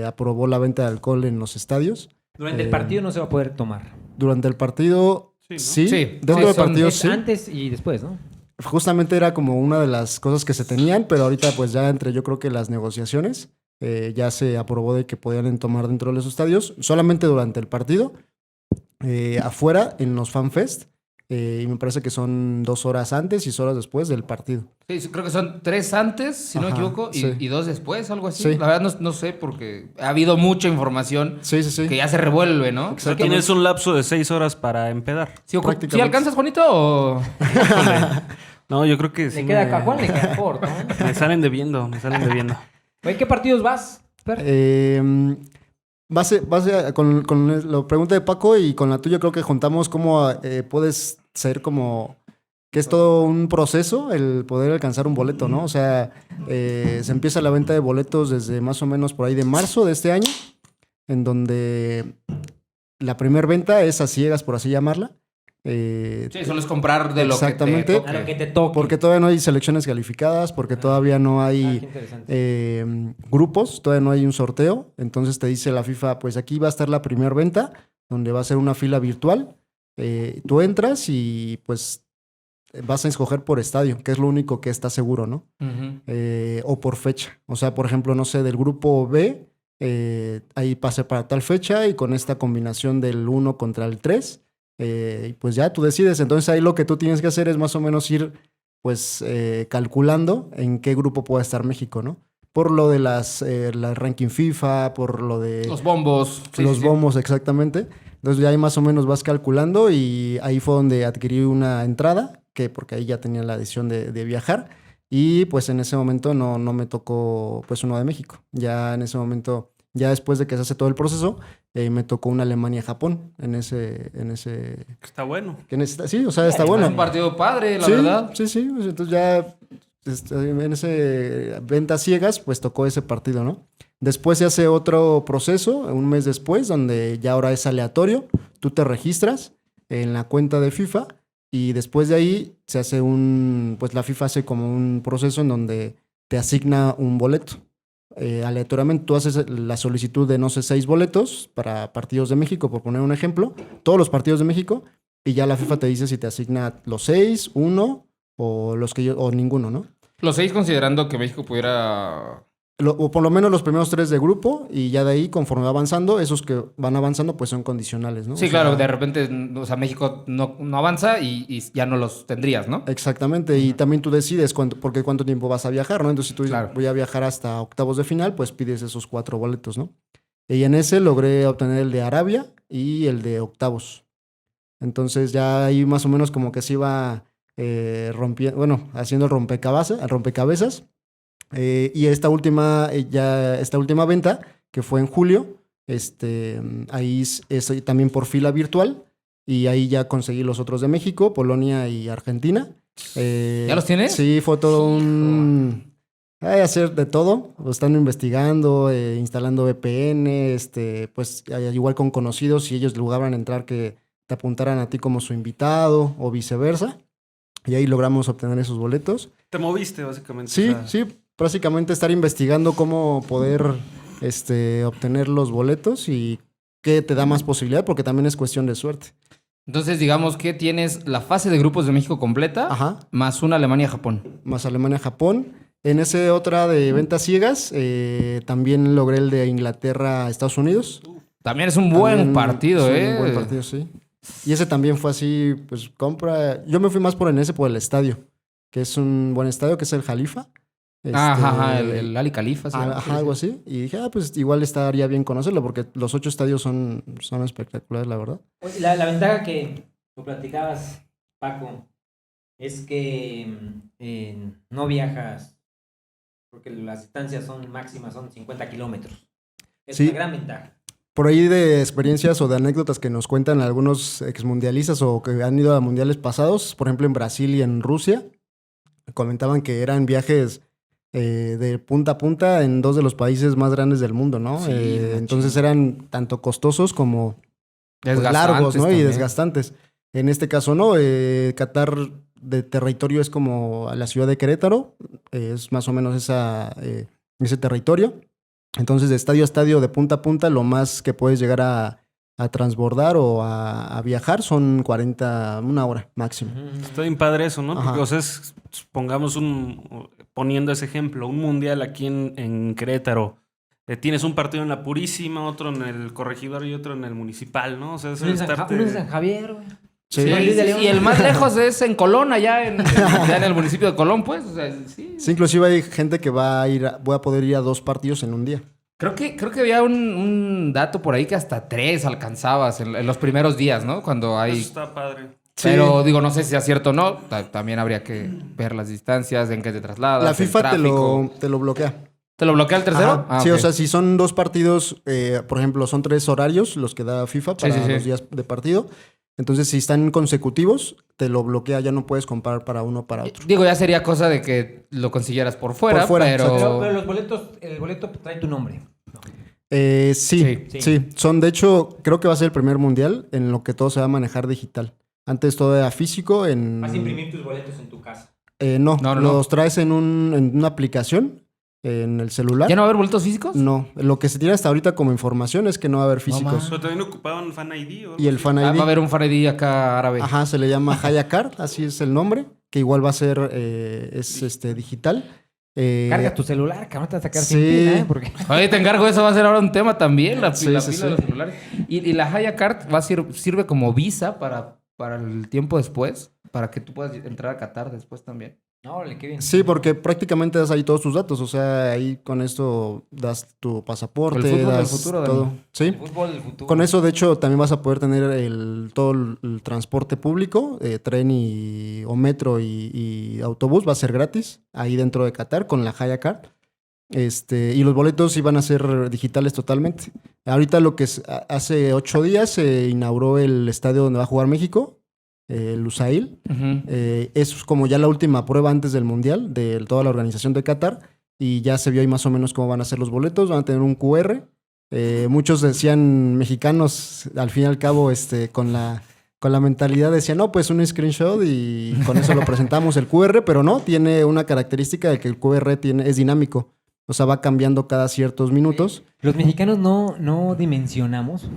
aprobó la venta de alcohol en los estadios. Durante el partido no se va a poder tomar. Durante el partido, Sí, ¿no? sí. Sí, Dentro sí, del son- partido, Es sí. antes y después, ¿no? Justamente era como una de las cosas que se tenían, pero ahorita pues ya entre yo creo que las negociaciones ya se aprobó de que podían tomar dentro de los estadios, solamente durante el partido, afuera en los FanFest, y me parece que son 2 horas antes y 2 horas después del partido. Sí, creo que son 3 antes, si no me Ajá, equivoco, sí. y 2 después, algo así. Sí. La verdad no sé porque ha habido mucha información Sí, sí, sí. que ya se revuelve, ¿no? O sea, tienes un lapso de 6 horas para empedar. ¿Sí, prácticamente. ¿sí alcanzas, Juanito? O... No, yo creo que sí. Le queda cajón, le queda corto, ¿no? Me salen debiendo, me salen debiendo. Oye, ¿qué partidos vas? Fer? Base con la pregunta de Paco y con la tuya creo que juntamos cómo puedes ser como que es todo un proceso el poder alcanzar un boleto, ¿no? O sea, se empieza la venta de boletos desde más o menos por ahí de marzo de este año, en donde la primera venta es a ciegas, por así llamarla. Sí, solo es comprar de lo que te Exactamente. toque. A lo que te toque. Porque todavía no hay selecciones calificadas, porque todavía no Ah, qué hay interesante. grupos, todavía no hay un sorteo. Entonces te dice la FIFA, pues aquí va a estar la primera venta, donde va a ser una fila virtual. Tú entras y pues vas a escoger por estadio, que es lo único que está seguro, ¿no? Ujú. O por fecha. O sea, por ejemplo, no sé, del grupo B, ahí pase para tal fecha y con esta combinación del 1 contra el 3. Y pues ya tú decides. Entonces ahí lo que tú tienes que hacer es más o menos ir pues calculando en qué grupo pueda estar México, ¿no? Por lo de la ranking FIFA, por lo de Los bombos. Sí, los sí, sí. bombos exactamente. Entonces ya ahí más o menos vas calculando y ahí fue donde adquirí una entrada, que porque ahí ya tenía la decisión de viajar y pues en ese momento no me tocó pues uno de México. Ya en ese momento, ya después de que se hace todo el proceso, me tocó una Alemania-Japón en ese Está bueno. sí, o sea, está Es bueno. un partido padre, la Sí, verdad. sí, pues, entonces ya en ese ventas ciegas, pues tocó ese partido, ¿no? Después se hace otro proceso, un mes después, donde ya ahora es aleatorio. tú te registras en la cuenta de FIFA y después de ahí se hace pues la FIFA hace como un proceso en donde te asigna un boleto. Aleatoriamente tú haces la solicitud de, no sé, 6 boletos para partidos de México, por poner un ejemplo, todos los partidos de México, y ya la FIFA te dice si te asigna los 6, 1 o o ninguno, ¿no? Los 6 considerando que México pudiera... O por lo menos los primeros 3 de grupo, y ya de ahí, conforme va avanzando, esos que van avanzando, pues son condicionales, ¿no? Sí, O sea, claro, de repente, o sea, México no avanza y ya no los tendrías, ¿no? exactamente, y también tú decides porque cuánto tiempo vas a viajar, ¿no? Entonces, si tú dices, Claro. voy a viajar hasta octavos de final, pues pides esos 4 boletos, ¿no? Y en ese logré obtener el de Arabia y el de octavos. Entonces, ya ahí más o menos como que se iba haciendo el rompecabezas. Y esta última venta, que fue en julio, ahí es también por fila virtual, y ahí ya conseguí los otros de México, Polonia y Argentina. ¿Ya los tienes? Sí, fue todo hay hacer de todo, estando investigando, instalando VPN, pues igual con conocidos, si ellos lograban entrar, que te apuntaran a ti como su invitado o viceversa. Y ahí logramos obtener esos boletos. Te moviste, básicamente. Sí, o sea, sí, básicamente estar investigando cómo poder obtener los boletos y qué te da más posibilidad, porque también es cuestión de suerte. Entonces, digamos que tienes la fase de grupos de México completa, Ajá, más una Alemania-Japón. más Alemania-Japón. En ese otra de ventas ciegas, también logré el de Inglaterra-Estados Unidos. También es un buen También partido, es ¿eh? un buen partido, sí. Y ese también fue así, pues compra. Yo me fui más por el estadio, que es un buen estadio, que es el Jalifa. Ajá, el Ali Khalifa. ¿Sí? Ajá, algo así. Y dije, pues igual estaría bien conocerlo, porque los 8 estadios son espectaculares, la verdad. Oye, la ventaja que tú platicabas, Paco, es que no viajas, porque las distancias máximas, son 50 kilómetros. Es Sí. una gran ventaja. Por ahí de experiencias o de anécdotas que nos cuentan algunos exmundialistas o que han ido a mundiales pasados, por ejemplo en Brasil y en Rusia, comentaban que eran viajes de punta a punta en 2 de los países más grandes del mundo, ¿no? Sí, machín. Entonces eran tanto costosos como pues, Desgastantes largos, ¿no? Y también. desgastantes. En este caso no, Qatar de territorio es como la ciudad de Querétaro, es más o menos ese territorio. Entonces, de estadio a estadio, de punta a punta, lo más que puedes llegar a transbordar o a viajar son 1 hora máximo. Está bien padre eso, ¿no? Porque, Ajá. o sea, pongamos poniendo ese ejemplo, un mundial aquí en Querétaro. Tienes un partido en la Purísima, otro en el Corregidor y otro en el Municipal, ¿no? O sea, eso Uno es en San Javier, güey. Sí. Sí, Luis de León. y el más lejos es en Colón, allá en el municipio de Colón, pues. O sea, sí. Sí, inclusive hay gente que voy a poder ir a 2 partidos en un día. Creo que había un dato por ahí que hasta 3 alcanzabas en los primeros días, ¿no? Cuando hay... Eso está padre. Sí. Pero digo, no sé si es cierto o no. También habría que ver las distancias, en qué te trasladas. La el FIFA tráfico. te lo bloquea. ¿Te lo bloquea el tercero? Ajá. Sí, ok. o sea, si son 2 partidos, por ejemplo, son 3 horarios los que da FIFA para Sí, sí, sí. los días de partido. Entonces, si están consecutivos, te lo bloquea, ya no puedes comprar para uno o para otro. Digo, ya sería cosa de que lo consiguieras por fuera, Por fuera, pero... Pero los boletos, el boleto trae tu nombre. Sí. Sí. Son, de hecho, creo que va a ser el primer mundial en lo que todo se va a manejar digital. Antes todo era físico. Vas a imprimir tus boletos en tu casa. No, No. los traes en una aplicación, en el celular. ¿Ya no va a haber boletos físicos? No, lo que se tiene hasta ahorita como información es que no va a haber físicos. mames. Pero también ocupaban Fan ID. ¿O algo Y el así. Fan Ah, ID. va a haber un Fan ID acá árabe. Ajá, se le llama Haya Card, así es el nombre, que igual va a ser digital. Carga tu celular, cabrón, te vas a sacar sí. sin pila, ¿eh? Porque... Oye, te encargo, eso va a ser ahora un tema también, la Sí, pila sí, de sí. los celulares. Y la Haya Card sirve como visa para el tiempo después, para que tú puedas entrar a Qatar después también. No, órale, qué bien. Sí, porque prácticamente das ahí todos tus datos, o sea, ahí con esto das tu pasaporte, El fútbol del das futuro, todo. Dani. Sí. El fútbol del futuro. Con eso, de hecho, también vas a poder tener todo el transporte público, tren o metro y autobús, va a ser gratis ahí dentro de Qatar con la Haya Card. Y los boletos iban a ser digitales totalmente. Ahorita hace 8 días se inauguró el estadio donde va a jugar México, el Lusail. Ujú. Es como ya la última prueba antes del Mundial de toda la organización de Qatar y ya se vio ahí más o menos cómo van a ser los boletos. Van a tener un QR Muchos decían mexicanos, al fin y al cabo, con la mentalidad decían, no, pues un screenshot y con eso lo presentamos el QR, pero no, tiene una característica de que el QR es dinámico. O sea, va cambiando cada ciertos minutos. Los mexicanos no dimensionamos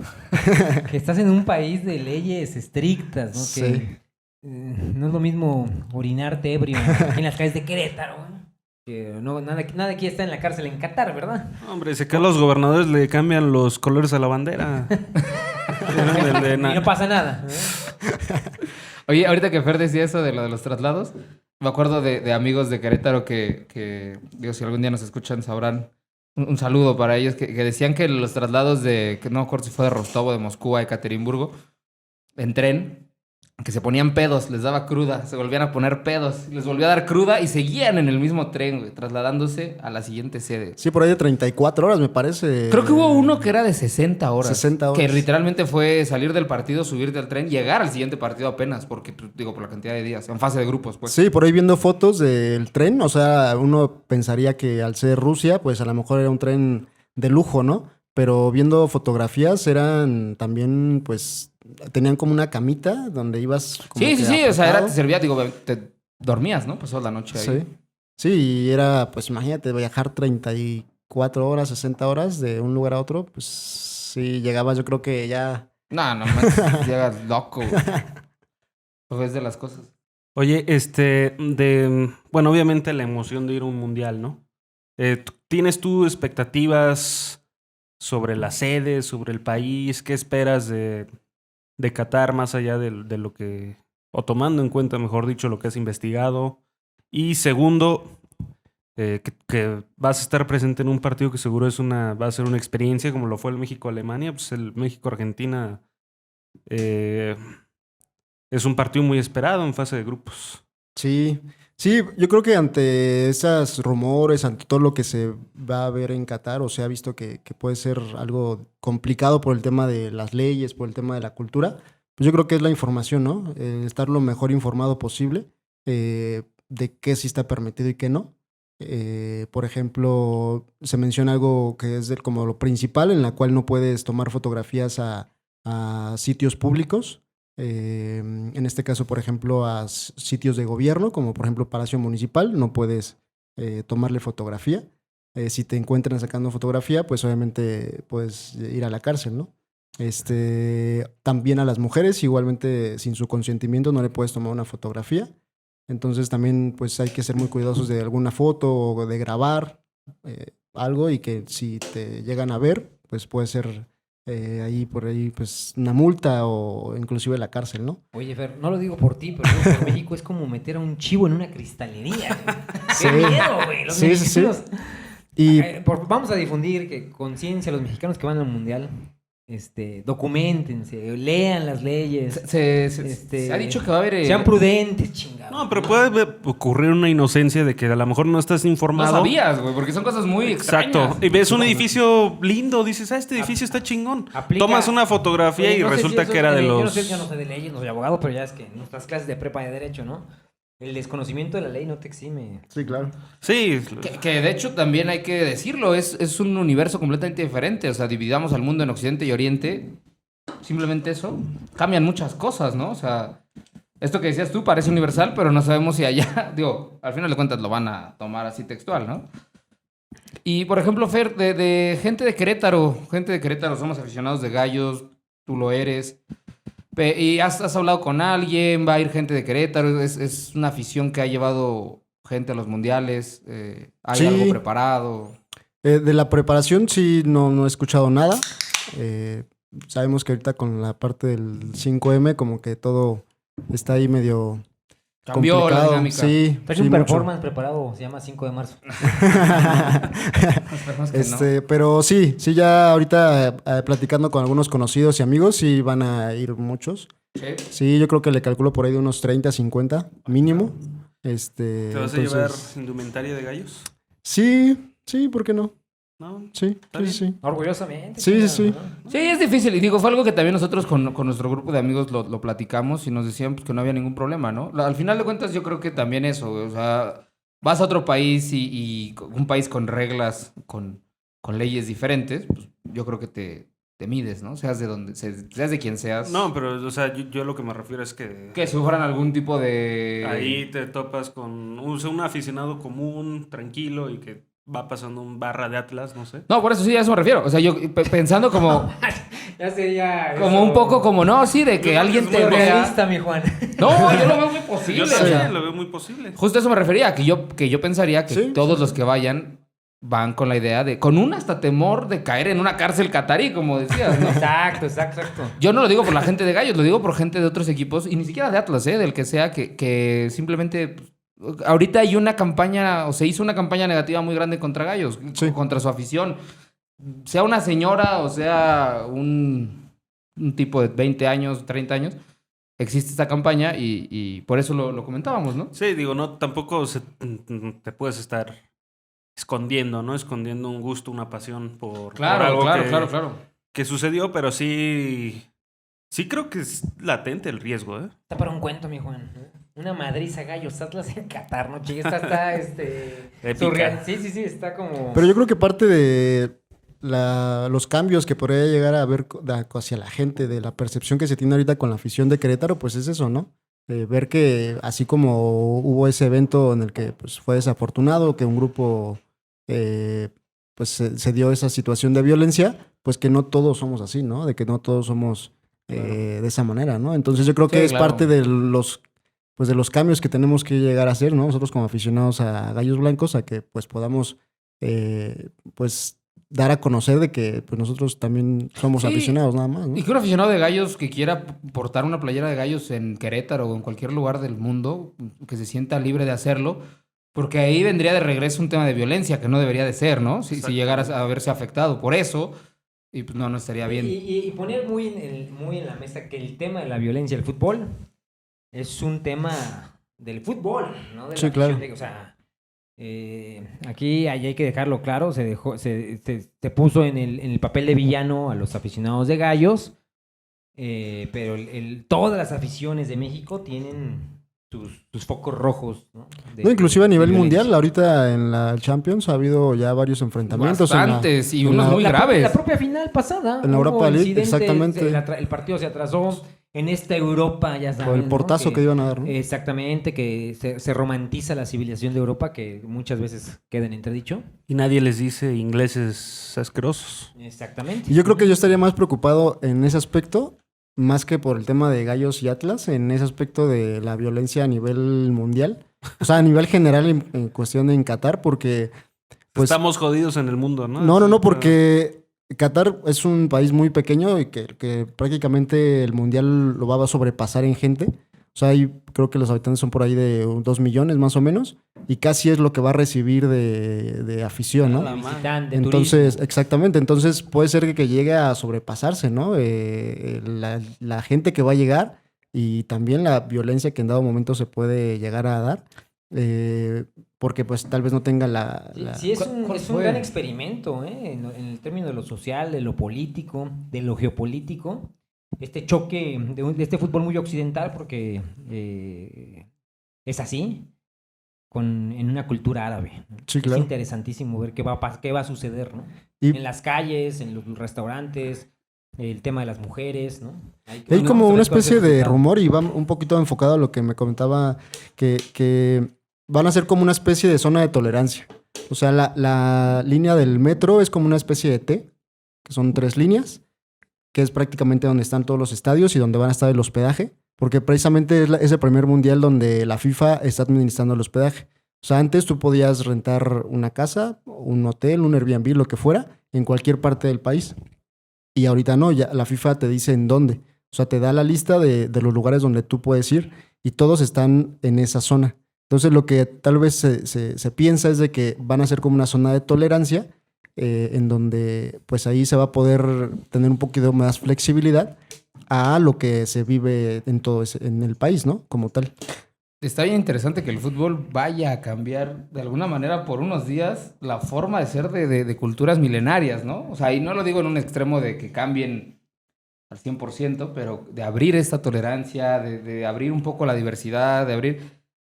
que estás en un país de leyes estrictas, ¿no? Sí. Que no es lo mismo orinarte ebrio aquí en las calles de Querétaro, ¿no? Que nada aquí está en la cárcel en Qatar, ¿verdad? Hombre, sé que a los gobernadores le cambian los colores a la bandera. Y no pasa nada. Oye, ahorita que Fer decía eso de lo de los traslados, me acuerdo de amigos de Querétaro que digo, si algún día nos escuchan, sabrán. Un saludo para ellos, que decían que los traslados que no me acuerdo si fue de Rostov o de Moscú a Ekaterimburgo, en tren, que se ponían pedos, les daba cruda, se volvían a poner pedos, les volvía a dar cruda y seguían en el mismo tren, güey, trasladándose a la siguiente sede. Sí, por ahí de 34 horas, me parece. Creo que hubo uno que era de 60 horas. 60 horas. Que literalmente fue salir del partido, subirte al tren, llegar al siguiente partido apenas, porque, digo, por la cantidad de días, en fase de grupos, pues. Sí, por ahí viendo fotos del tren, o sea, uno pensaría que al ser Rusia, pues a lo mejor era un tren de lujo, ¿no? Pero viendo fotografías eran también, pues, tenían como una camita donde ibas como Sí, que o sea, apretado. te servía, digo, te dormías, ¿no? Pasó la noche ahí. Sí. Sí, y era, pues imagínate, viajar 34 horas, 60 horas de un lugar a otro, pues sí, llegabas yo creo que ya... No, llegas loco, güey. Pues es de las cosas. Oye, bueno, obviamente la emoción de ir a un mundial, ¿no? ¿Tienes tú expectativas sobre la sede, sobre el país? ¿Qué esperas de Qatar más allá de lo que, o tomando en cuenta, mejor dicho, lo que has investigado? Y segundo, que vas a estar presente en un partido que seguro va a ser una experiencia como lo fue el México-Alemania, pues el México-Argentina es un partido muy esperado en fase de grupos. Sí, yo creo que ante esos rumores, ante todo lo que se va a ver en Qatar, o se ha visto que puede ser algo complicado por el tema de las leyes, por el tema de la cultura, pues yo creo que es la información, ¿no? Estar lo mejor informado posible de qué sí está permitido y qué no. Por ejemplo, se menciona algo que es como lo principal, en la cual no puedes tomar fotografías a sitios públicos. En este caso, por ejemplo, a sitios de gobierno, como por ejemplo Palacio Municipal, no puedes tomarle fotografía. Si te encuentran sacando fotografía, pues obviamente puedes ir a la cárcel, ¿no? También a las mujeres, igualmente sin su consentimiento, no le puedes tomar una fotografía. Entonces también pues hay que ser muy cuidadosos de alguna foto o de grabar algo, y que si te llegan a ver, pues puede ser por ahí pues una multa o inclusive la cárcel, ¿no? Oye, Fer, no lo digo por ti, pero digo por México es como meter a un chivo en una cristalería. Sí. ¡Qué miedo, güey! Los Sí. mexicanos. Y Vamos a difundir que conciencia los mexicanos que van al mundial. Documentense, lean las leyes. Se ha dicho que va a haber... Sean prudentes, chingados. No, pero puede ocurrir una inocencia de que a lo mejor no estás No informado. sabías, güey, porque son cosas muy extrañas. Exacto. Y ves un edificio lindo, dices, este edificio está chingón. Tomas una fotografía Oye, y no sé resulta si eso que era de los... Yo no sé de leyes, no soy abogado, pero ya es que en nuestras clases de prepa de derecho, ¿no? El desconocimiento de la ley no te exime. sí, claro. Sí, Que de hecho también hay que decirlo, es un universo completamente diferente. O sea, dividamos al mundo en Occidente y Oriente. Simplemente eso. Cambian muchas cosas, ¿no? O sea, esto que decías tú parece universal, pero no sabemos si allá, digo, al final de cuentas lo van a tomar así textual, ¿no? Y, por ejemplo, Fer, de gente de Querétaro, somos aficionados de Gallos, tú lo eres. ¿Y has hablado con alguien? ¿Va a ir gente de Querétaro? ¿Es una afición que ha llevado gente a los mundiales? ¿Hay Sí. algo preparado? De la preparación sí no he escuchado nada. Sabemos que ahorita con la parte del 5M como que todo está ahí medio Cambió complicado. la dinámica. Sí, Traes sí, un mucho. performance preparado, se llama 5 de marzo. Esperemos que no. Pero sí, ya ahorita platicando con algunos conocidos y amigos, sí van a ir muchos. Sí. Sí, yo creo que le calculo por ahí de unos 30, 50 mínimo. ¿te vas a llevar Entonces, indumentaria de gallos? sí, ¿por qué no? ¿No? Sí, bien. sí. Orgullosamente. Sí, chingado, sí. ¿no? Sí, es difícil. Y digo, fue algo que también nosotros con nuestro grupo de amigos lo platicamos y nos decían pues, que no había ningún problema, ¿no? Al final de cuentas, yo creo que también eso, o sea, vas a otro país y un país con reglas, con con leyes diferentes, pues yo creo que te mides, ¿no? Seas de quien seas. No, pero, o sea, yo lo que me refiero es Que sufran algún tipo de... ahí te topas con un aficionado común, tranquilo, y que va pasando un barra de Atlas, no sé. No, por eso sí, a eso me refiero. O sea, yo pensando como... Ya sería como eso. un poco como, no, sí, de que Yo creo alguien que es te muy vea... Realista, mi Juan. No, yo lo veo muy posible. Yo o sea, también lo veo muy posible. justo a eso me refería, que yo pensaría que Sí, todos sí, los sí. que vayan van con la idea de... Con un hasta temor de caer en una cárcel catarí, como decías, ¿no? Exacto. Yo no lo digo por la gente de Gallos, lo digo por gente de otros equipos, y ni siquiera de Atlas, del que sea, que simplemente... pues, ahorita hay una campaña, o se hizo una campaña negativa muy grande contra Gallos, Sí. contra su afición. Sea una señora o sea un tipo de 20 años, 30 años, existe esta campaña y por eso lo comentábamos, ¿no? Sí, digo, no, tampoco te puedes estar escondiendo, ¿no? Escondiendo un gusto, una pasión por algo Claro. que sucedió, pero sí creo que es latente el riesgo, ¿eh? Está para un cuento, mi Juan. Una madriza Gallos Atlas en Qatar, ¿no? Chica, está Épica. surreal. Sí, está como... Pero yo creo que parte de los cambios que podría llegar a ver hacia la gente, de la percepción que se tiene ahorita con la afición de Querétaro, pues es eso, ¿no? Ver que así como hubo ese evento en el que pues, fue desafortunado, que un grupo pues se dio esa situación de violencia, pues que no todos somos así, ¿no? De que no todos somos de esa manera, ¿no? Entonces yo creo que Sí, es claro. parte de los cambios que tenemos que llegar a hacer, ¿no? Nosotros como aficionados a Gallos Blancos, a que pues podamos pues dar a conocer de que pues, nosotros también somos Sí. aficionados nada más, ¿no? Y que un aficionado de Gallos que quiera portar una playera de Gallos en Querétaro o en cualquier lugar del mundo, que se sienta libre de hacerlo, porque ahí vendría de regreso un tema de violencia que no debería de ser, ¿no? Si llegara a verse afectado por eso, y pues no estaría bien. Y poner muy en la mesa que el tema de la violencia del fútbol es un tema del fútbol, ¿no? De la Sí, claro. afición, o sea, aquí hay que dejarlo claro, se puso en el papel de villano a los aficionados de Gallos, pero todas las aficiones de México tienen sus focos rojos, ¿no? No, inclusive a nivel de violencia. mundial, ahorita en la Champions ha habido ya varios enfrentamientos. Bastantes, y en unos la- muy La graves. propia final pasada. En la hubo Europa League, incidentes, exactamente. El partido se atrasó. En esta Europa, ya saben. Por el ¿no? portazo que iban a dar, ¿no? Exactamente, que se romantiza la civilización de Europa, que muchas veces queda en entredicho. Y nadie les dice ingleses asquerosos. Exactamente. Y yo creo que yo estaría más preocupado en ese aspecto, más que por el tema de Gallos y Atlas, en ese aspecto de la violencia a nivel mundial. O sea, a nivel general en cuestión de en Qatar, porque... Pues, Estamos jodidos en el mundo, ¿no? no, porque Qatar es un país muy pequeño y que prácticamente el mundial lo va a sobrepasar en gente. O sea, creo que los habitantes son por ahí de 2 millones más o menos, y casi es lo que va a recibir de afición, ¿no? De visitante, Entonces, turismo. exactamente, entonces puede ser que llegue a sobrepasarse, ¿no? La gente que va a llegar y también la violencia que en dado momento se puede llegar a dar, porque pues tal vez no tenga Sí, es un ¿Cuál fue? gran experimento, en el término de lo social, de lo político, de lo geopolítico. Este choque de este fútbol muy occidental, porque es así, en una cultura árabe. Sí, Es claro. interesantísimo ver qué va a suceder, ¿no? Y En las calles, en los restaurantes, el tema de las mujeres, ¿no? hay Vamos como a ver una cuál es el especie de resultado. rumor y va un poquito enfocado a lo que me comentaba, que van a ser como una especie de zona de tolerancia. O sea, la línea del metro es como una especie de T, que son 3 líneas, que es prácticamente donde están todos los estadios y donde van a estar el hospedaje, porque precisamente es el primer mundial donde la FIFA está administrando el hospedaje. O sea, antes tú podías rentar una casa, un hotel, un Airbnb, lo que fuera, en cualquier parte del país. Y ahorita no, ya la FIFA te dice en dónde. O sea, te da la lista de los lugares donde tú puedes ir y todos están en esa zona. Entonces, lo que tal vez se piensa es de que van a ser como una zona de tolerancia, en donde pues ahí se va a poder tener un poquito más flexibilidad a lo que se vive en el país, ¿no? Como tal. Está bien interesante que el fútbol vaya a cambiar de alguna manera por unos días la forma de ser de culturas milenarias, ¿no? O sea, y no lo digo en un extremo de que cambien al 100%, pero de abrir esta tolerancia, de abrir un poco la diversidad, de abrir,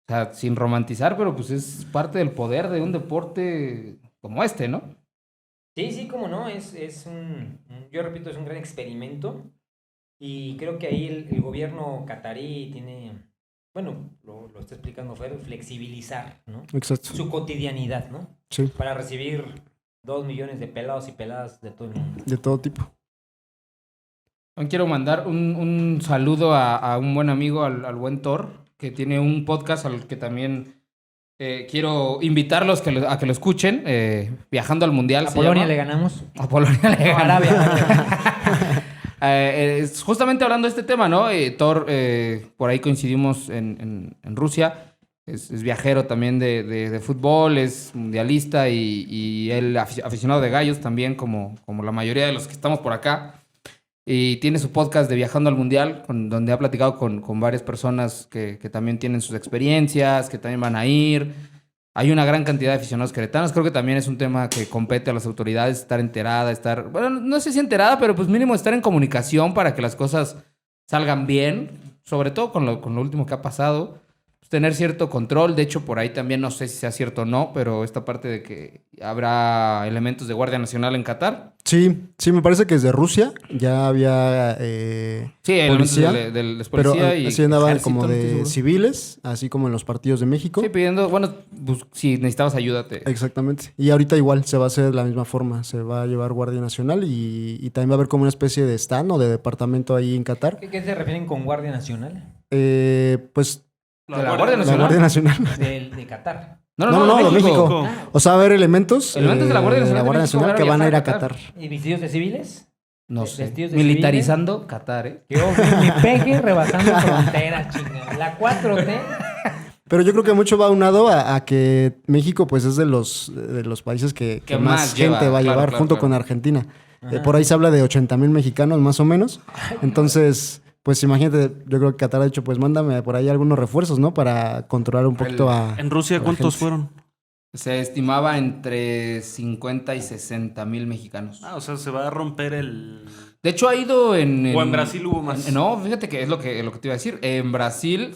o sea, sin romantizar, pero pues es parte del poder de un deporte como este, ¿no? Sí, cómo no, yo repito, es un gran experimento y creo que ahí el gobierno catarí tiene, bueno, lo está explicando Fer, flexibilizar, ¿no? Exacto. Su cotidianidad, ¿no? Sí, Para recibir 2 millones de pelados y peladas de todo el mundo. de todo tipo. Quiero mandar un saludo a un buen amigo, al buen Thor, que tiene un podcast al que también quiero invitarlos a que lo escuchen. Viajando al Mundial. A se Polonia llama. le ganamos. A Polonia le No, ganamos. Arabia. Justamente hablando de este tema, ¿no? Thor, por ahí coincidimos en Rusia. Es viajero también de fútbol, es mundialista y él aficionado de gallos también, como la mayoría de los que estamos por acá. Y tiene su podcast de Viajando al Mundial, donde ha platicado con varias personas que también tienen sus experiencias, que también van a ir. Hay una gran cantidad de aficionados queretanos. Creo que también es un tema que compete a las autoridades estar enterada, bueno, no sé si enterada, pero pues mínimo estar en comunicación para que las cosas salgan bien, sobre todo con lo último que ha pasado. Pues, tener cierto control. De hecho, por ahí también no sé si sea cierto o no, pero esta parte de que habrá elementos de Guardia Nacional en Qatar. Sí, me parece que desde Rusia ya había Sí, elementos policía, de pero policía y así andaban ejército, como no estoy de seguro. civiles, así como en los partidos de México. Sí, pidiendo, bueno, pues, si necesitabas ayuda, Exactamente. Y ahorita igual se va a hacer de la misma forma. Se va a llevar Guardia Nacional y también va a haber como una especie de stand o de departamento ahí en Qatar. ¿Qué se refieren con Guardia Nacional? Pues ¿De la Guardia la Nacional? Guardia Nacional. De Qatar. No, de México. O sea, va a haber elementos, Elementos de la Guardia Nacional de México Nacional van a que van a ir a viajar a Qatar. ¿Y vestidos de civiles? No De- sé. vestidos de Militarizando Qatar, ¿eh? Que mi peje rebasando fronteras, chingada. La 4T. Pero yo creo que mucho va aunado a que México pues es de los países que Que más más gente lleva, va a claro, llevar claro, junto claro. con Argentina. Ajá. Por ahí se habla de 80,000 mexicanos más o menos. Entonces, pues imagínate, yo creo que Qatar ha dicho, pues mándame por ahí algunos refuerzos, ¿no? Para controlar un poquito a... ¿En Rusia la cuántos gente. fueron? Se estimaba entre 50 y 60,000 mexicanos. Ah, o sea, se va a romper el... De hecho, ha ido en... O en Brasil hubo más. No, fíjate que es lo que te iba a decir. En Brasil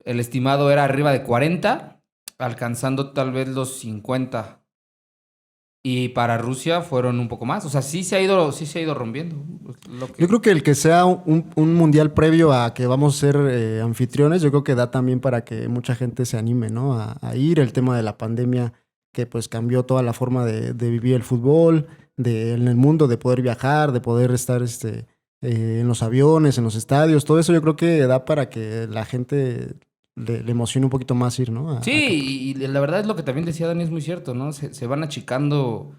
el estimado era arriba de 40, alcanzando tal vez los 50. Y para Rusia fueron un poco más. O sea, sí se ha ido rompiendo. Yo creo que el que sea un mundial previo a que vamos a ser anfitriones, yo creo que da también para que mucha gente se anime, ¿no? A ir. El tema de la pandemia que pues cambió toda la forma de vivir el fútbol, en el mundo, de poder viajar, de poder estar en los aviones, en los estadios. Todo eso yo creo que da para que la gente le emocione un poquito más ir, ¿no? Sí, y la verdad es lo que también decía Dani, es muy cierto, ¿no? Se van achicando,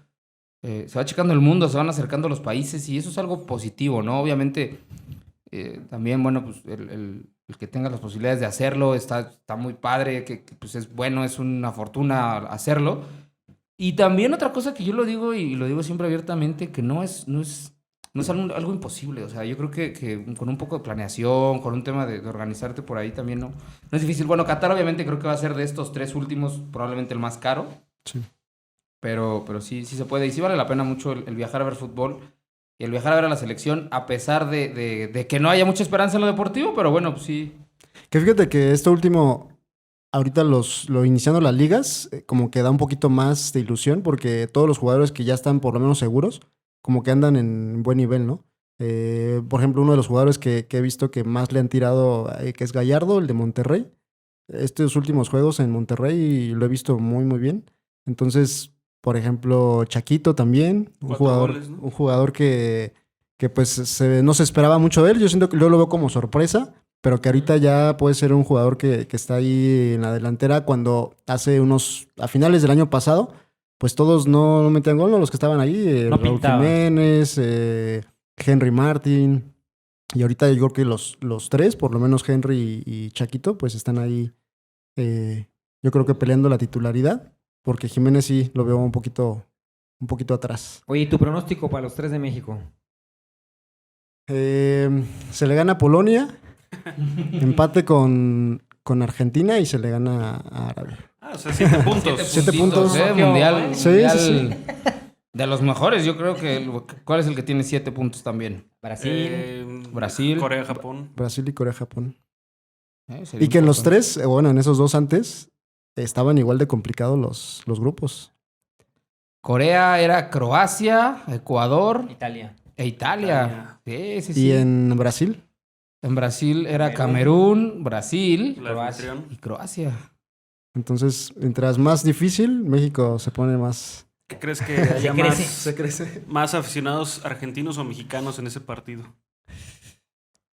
se va achicando el mundo, se van acercando los países y eso es algo positivo, ¿no? Obviamente, también, bueno, pues el que tenga las posibilidades de hacerlo está muy padre, que pues es bueno, es una fortuna hacerlo. Y también otra cosa que yo lo digo y lo digo siempre abiertamente, que no es algo imposible. O sea, yo creo que con un poco de planeación, con un tema de organizarte por ahí también no es difícil. Bueno, Qatar obviamente creo que va a ser de estos 3 últimos probablemente el más caro. Sí. Pero sí se puede. Y sí vale la pena mucho el viajar a ver fútbol y el viajar a ver a la selección, a pesar de que no haya mucha esperanza en lo deportivo, pero bueno, pues sí. Que fíjate que esto último, ahorita lo iniciando las ligas, como que da un poquito más de ilusión porque todos los jugadores que ya están por lo menos seguros, como que andan en buen nivel, ¿no? Por ejemplo, uno de los jugadores que he visto que más le han tirado, que es Gallardo, el de Monterrey. Estos últimos juegos en Monterrey lo he visto muy, muy bien. Entonces, por ejemplo, Chaquito también, un 4 jugador, goles, ¿no? un jugador que pues no se esperaba mucho de él. Yo siento que yo lo veo como sorpresa, pero que ahorita ya puede ser un jugador que está ahí en la delantera cuando a finales del año pasado, pues todos no metían gol, ¿no? Los que estaban ahí, No Raúl pintaban. Jiménez, Henry Martin, y ahorita yo creo que los tres, por lo menos Henry y Chaquito, pues están ahí, yo creo que peleando la titularidad, porque Jiménez sí lo veo un poquito atrás. Oye, ¿y tu pronóstico para los 3 de México? Se le gana a Polonia, empate con Argentina y se le gana a Arabia. Ah, o sea, 7 puntos. 7 puntos. Mundial, Sí, mundial sí. de los mejores. Yo creo que... ¿Cuál es el que tiene 7 puntos también? Brasil. Brasil. Corea, Japón. Brasil y Corea, Japón. Sería Y que en los importante. 3, bueno, en esos 2 antes, estaban igual de complicados los grupos. Corea era Croacia, Ecuador Italia. e Italia. Sí, sí, sí. ¿Y en Brasil? En Brasil era Camerún, Brasil La Croacia. anfitrión. y Croacia. Entonces, mientras más difícil, México se pone más... ¿Qué crees que haya crece. crece. más aficionados argentinos o mexicanos en ese partido?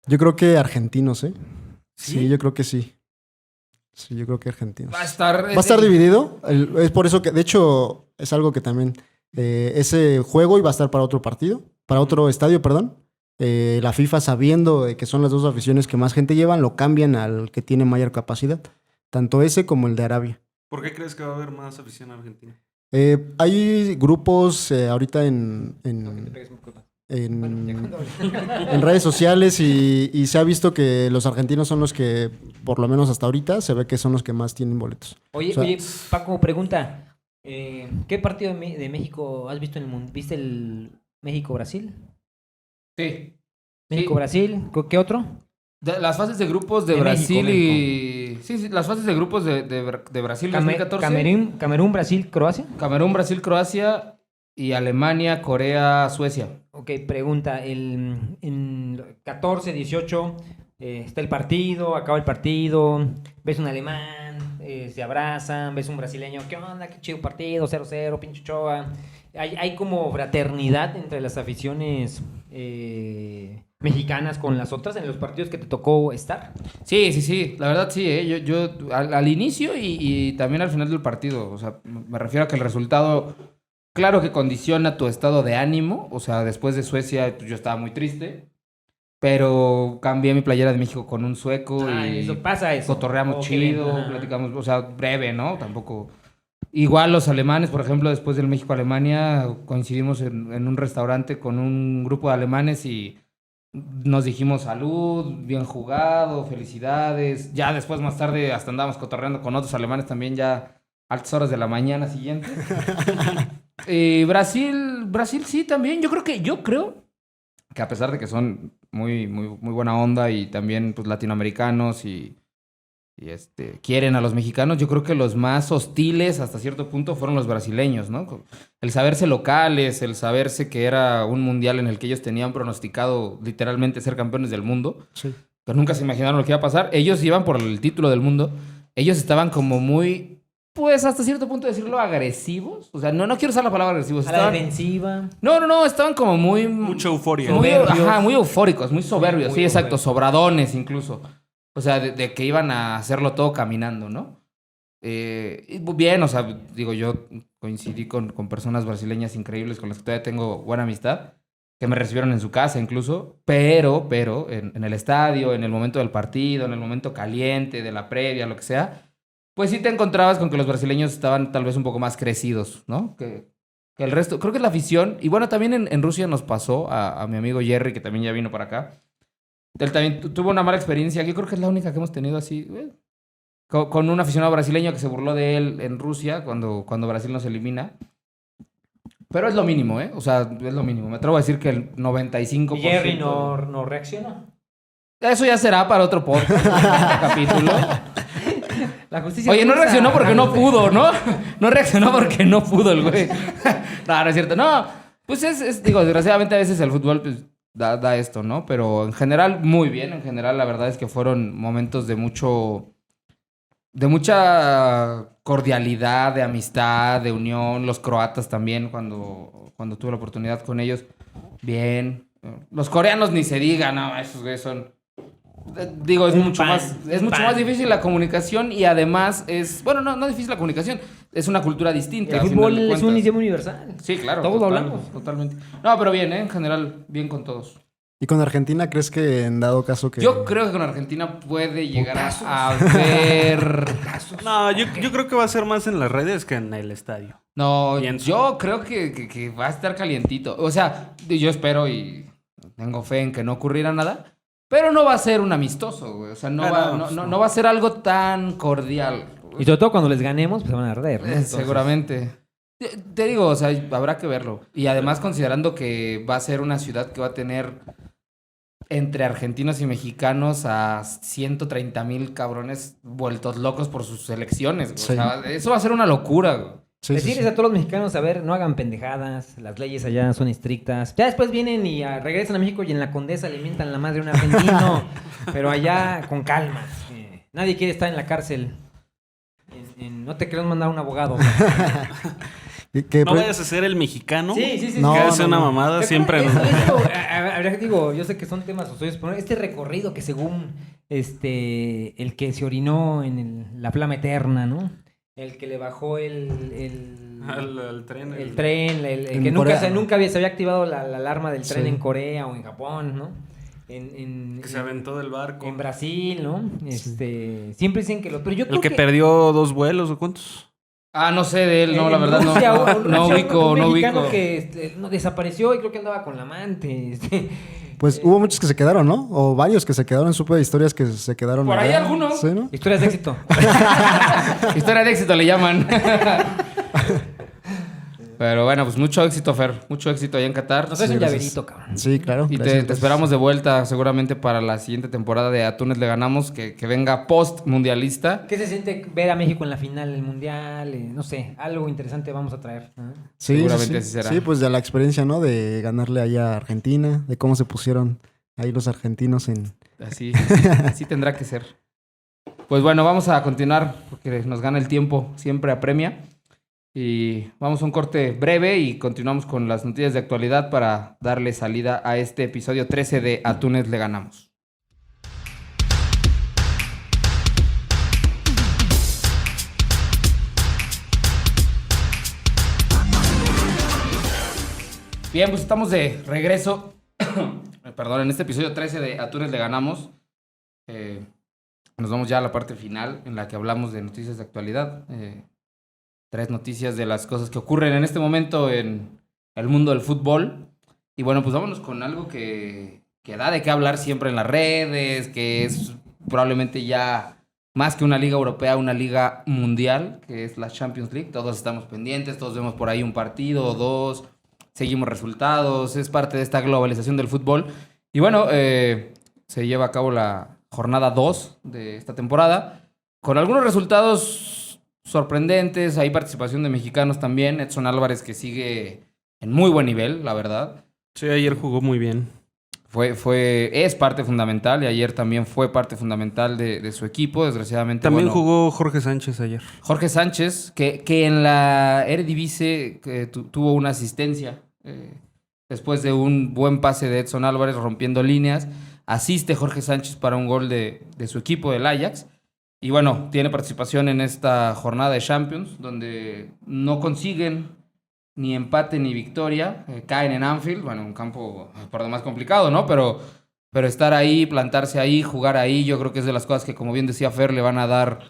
Yo creo que argentinos, ¿eh? ¿Sí? Sí, yo creo que sí. Sí, yo creo que argentinos. Va a estar... Va a estar dividido. Es por eso que, de hecho, es algo que también... ese juego iba a estar para otro partido, para otro estadio, perdón. La FIFA, sabiendo de que son las dos aficiones que más gente llevan, lo cambian al que tiene mayor capacidad. Tanto ese como el de Arabia. ¿Por qué crees que va a haber más afición argentina? Hay grupos ahorita en redes sociales y se ha visto que los argentinos son los que, por lo menos hasta ahorita, se ve que son los que más tienen boletos. Oye, O sea, oye, Paco, pregunta. ¿Qué partido de México has visto en el mundo? ¿Viste el México-Brasil? Sí. México-Brasil, ¿qué otro? Las fases de grupos de, De Brasil México, y... Sí, las fases de grupos de Brasil 2014. Camerún, Brasil, Croacia. Camerún, Brasil, Croacia y Alemania, Corea, Suecia. Ok, pregunta. En 14, 18, está el partido, acaba el partido, ves un alemán, se abrazan, ves un brasileño, ¿qué onda? Qué chido partido, 0-0, pinche Ochoa. Hay como fraternidad entre las aficiones mexicanas con las otras en los partidos que te tocó estar. Sí, sí, sí. La verdad sí, ¿eh? Yo al inicio y también al final del partido. O sea, me refiero a que el resultado, claro que condiciona tu estado de ánimo. O sea, después de Suecia pues, yo estaba muy triste. Pero cambié mi playera de México con un sueco y eso pasa eso. cotorreamos Ok, chido, ajá. platicamos, o sea, breve, ¿no? Tampoco... Igual los alemanes, por ejemplo, después del México-Alemania, coincidimos en un restaurante con un grupo de alemanes y nos dijimos salud, bien jugado, felicidades. Ya después, más tarde, hasta andábamos cotorreando con otros alemanes también ya altas horas de la mañana siguiente. Brasil sí también. Yo creo que a pesar de que son muy buena onda y también pues latinoamericanos y quieren a los mexicanos, yo creo que los más hostiles hasta cierto punto fueron los brasileños, ¿no? El saberse locales, el saberse que era un mundial en el que ellos tenían pronosticado literalmente ser campeones del mundo, Sí. pero nunca se imaginaron lo que iba a pasar. Ellos iban por el título del mundo, ellos estaban como muy, pues hasta cierto punto decirlo, agresivos. O sea, no quiero usar la palabra agresivos. A la defensiva. No, estaban como muy... Mucha euforia. Muy, Soberbios. muy eufóricos, muy soberbios, Muy sí, exacto, soberbios. sobradones incluso. O sea, de que iban a hacerlo todo caminando, ¿no? Y bien, o sea, digo, yo coincidí con personas brasileñas increíbles con las que todavía tengo buena amistad, que me recibieron en su casa incluso, pero en el estadio, en el momento del partido, en el momento caliente, de la previa, lo que sea, pues sí te encontrabas con que los brasileños estaban tal vez un poco más crecidos, ¿no? Que el resto, creo que la afición, y bueno, también en Rusia nos pasó a mi amigo Jerry, que también ya vino para acá. Él también tuvo una mala experiencia, yo creo que es la única que hemos tenido así, con un aficionado brasileño que se burló de él en Rusia cuando Brasil nos elimina. Pero es lo mínimo, ¿eh? O sea, es lo mínimo. Me atrevo a decir que el 95%... Y Jerry no reaccionó. Eso ya será para otro podcast, otro capítulo. La justicia Oye, no rusa. reaccionó porque no pudo, ¿no? No reaccionó porque no pudo el güey. No es cierto. No, pues digo, desgraciadamente a veces el fútbol pues, da esto, ¿no? Pero en general, muy bien. En general, la verdad es que fueron momentos de mucha cordialidad, de amistad, de unión. Los croatas también, cuando tuve la oportunidad con ellos, bien. Los coreanos ni se digan, no, esos güeyes son... Digo, es mucho más difícil la comunicación y además bueno, no difícil la comunicación, es una cultura distinta. El a fútbol final de es un cuentas. idioma universal. Sí, claro. Todos lo hablamos. Totalmente. No, pero bien, en general, bien con todos. ¿Y con Argentina crees que en dado caso que... Yo creo que con Argentina puede llegar a ver... No, yo creo que va a ser más en las redes que en el estadio. No, Pienso. yo creo que va a estar calientito. O sea, yo espero y tengo fe en que no ocurriera nada, pero no va a ser un amistoso, güey. O sea, no va a ser algo tan cordial. Y sobre todo cuando les ganemos, pues se van a arder, ¿no? Entonces, Seguramente. Te digo, o sea, habrá que verlo. Y además considerando que va a ser una ciudad que va a tener entre argentinos y mexicanos a 130,000 cabrones vueltos locos por sus elecciones. Güey. Sí. O sea, eso va a ser una locura, güey. Sí, sí, Decirles sí. a todos los mexicanos, a ver, no hagan pendejadas, las leyes allá son estrictas. Ya después vienen y regresan a México y en la Condesa le mientan la madre a un argentino, pero allá con calma. Nadie quiere estar en la cárcel. No te queremos mandar un abogado. No vayas a ser el mexicano. Sí. No, Que hace una no. mamada siempre. Digo, yo sé que son temas ociosos, pero este recorrido que según el que se orinó en la flama eterna, ¿no? El que le bajó Al tren. el tren, el En que Corea. nunca se había activado la alarma del tren Sí. en Corea o en Japón, ¿no? Que se aventó del barco. En Brasil, ¿no? Siempre dicen que pero yo El creo que perdió 2 vuelos o cuántos. Ah, no sé de él, no, la en verdad Rusia, no un ubico. mexicano que desapareció y creo que andaba con la amante. Pues hubo muchos que se quedaron, ¿no? O varios que se quedaron. Supe de historias que se quedaron. Por ahí allá. algunos. Sí, ¿no? Historias de éxito. Historia de éxito le llaman. Pero bueno, pues mucho éxito, Fer. Mucho éxito allá en Qatar. Nos haces Sí, un gracias. llaverito, cabrón. Sí, claro. Y gracias, te gracias. esperamos de vuelta seguramente para la siguiente temporada de Atunes Le Ganamos, que venga post-mundialista. ¿Qué se siente ver a México en la final del mundial? No sé, algo interesante vamos a traer. ¿No? Sí, Seguramente sí. así será. Sí, pues de la experiencia, ¿no? De ganarle allá a Argentina, de cómo se pusieron ahí los argentinos en... Así tendrá que ser. Pues bueno, vamos a continuar porque nos gana el tiempo, siempre apremia. Y vamos a un corte breve y continuamos con las noticias de actualidad para darle salida a este episodio 13 de Atunes Le Ganamos. Bien, pues estamos de regreso. Perdón, en este episodio 13 de Atunes Le Ganamos. Nos vamos ya a la parte final en la que hablamos de noticias de actualidad. 3 noticias de las cosas que ocurren en este momento en el mundo del fútbol. Y bueno, pues vámonos con algo que da de qué hablar siempre en las redes, que es probablemente ya más que una liga europea, una liga mundial, que es la Champions League. Todos estamos pendientes, todos vemos por ahí un partido o dos, seguimos resultados, es parte de esta globalización del fútbol. Y bueno, se lleva a cabo la jornada 2 de esta temporada, con algunos resultados sorprendentes. Hay participación de mexicanos también. Edson Álvarez, que sigue en muy buen nivel, la verdad. Sí, ayer jugó muy bien. Es parte fundamental y ayer también fue parte fundamental de su equipo, desgraciadamente. También bueno, jugó Jorge Sánchez ayer. Jorge Sánchez, que en la Eredivisie tuvo una asistencia después de un buen pase de Edson Álvarez rompiendo líneas. Asiste Jorge Sánchez para un gol de su equipo, del Ajax. Y bueno, tiene participación en esta jornada de Champions, donde no consiguen ni empate ni victoria. Caen en Anfield, bueno, un campo por demás complicado, ¿no? Pero estar ahí, plantarse ahí, jugar ahí, yo creo que es de las cosas que, como bien decía Fer, le van a dar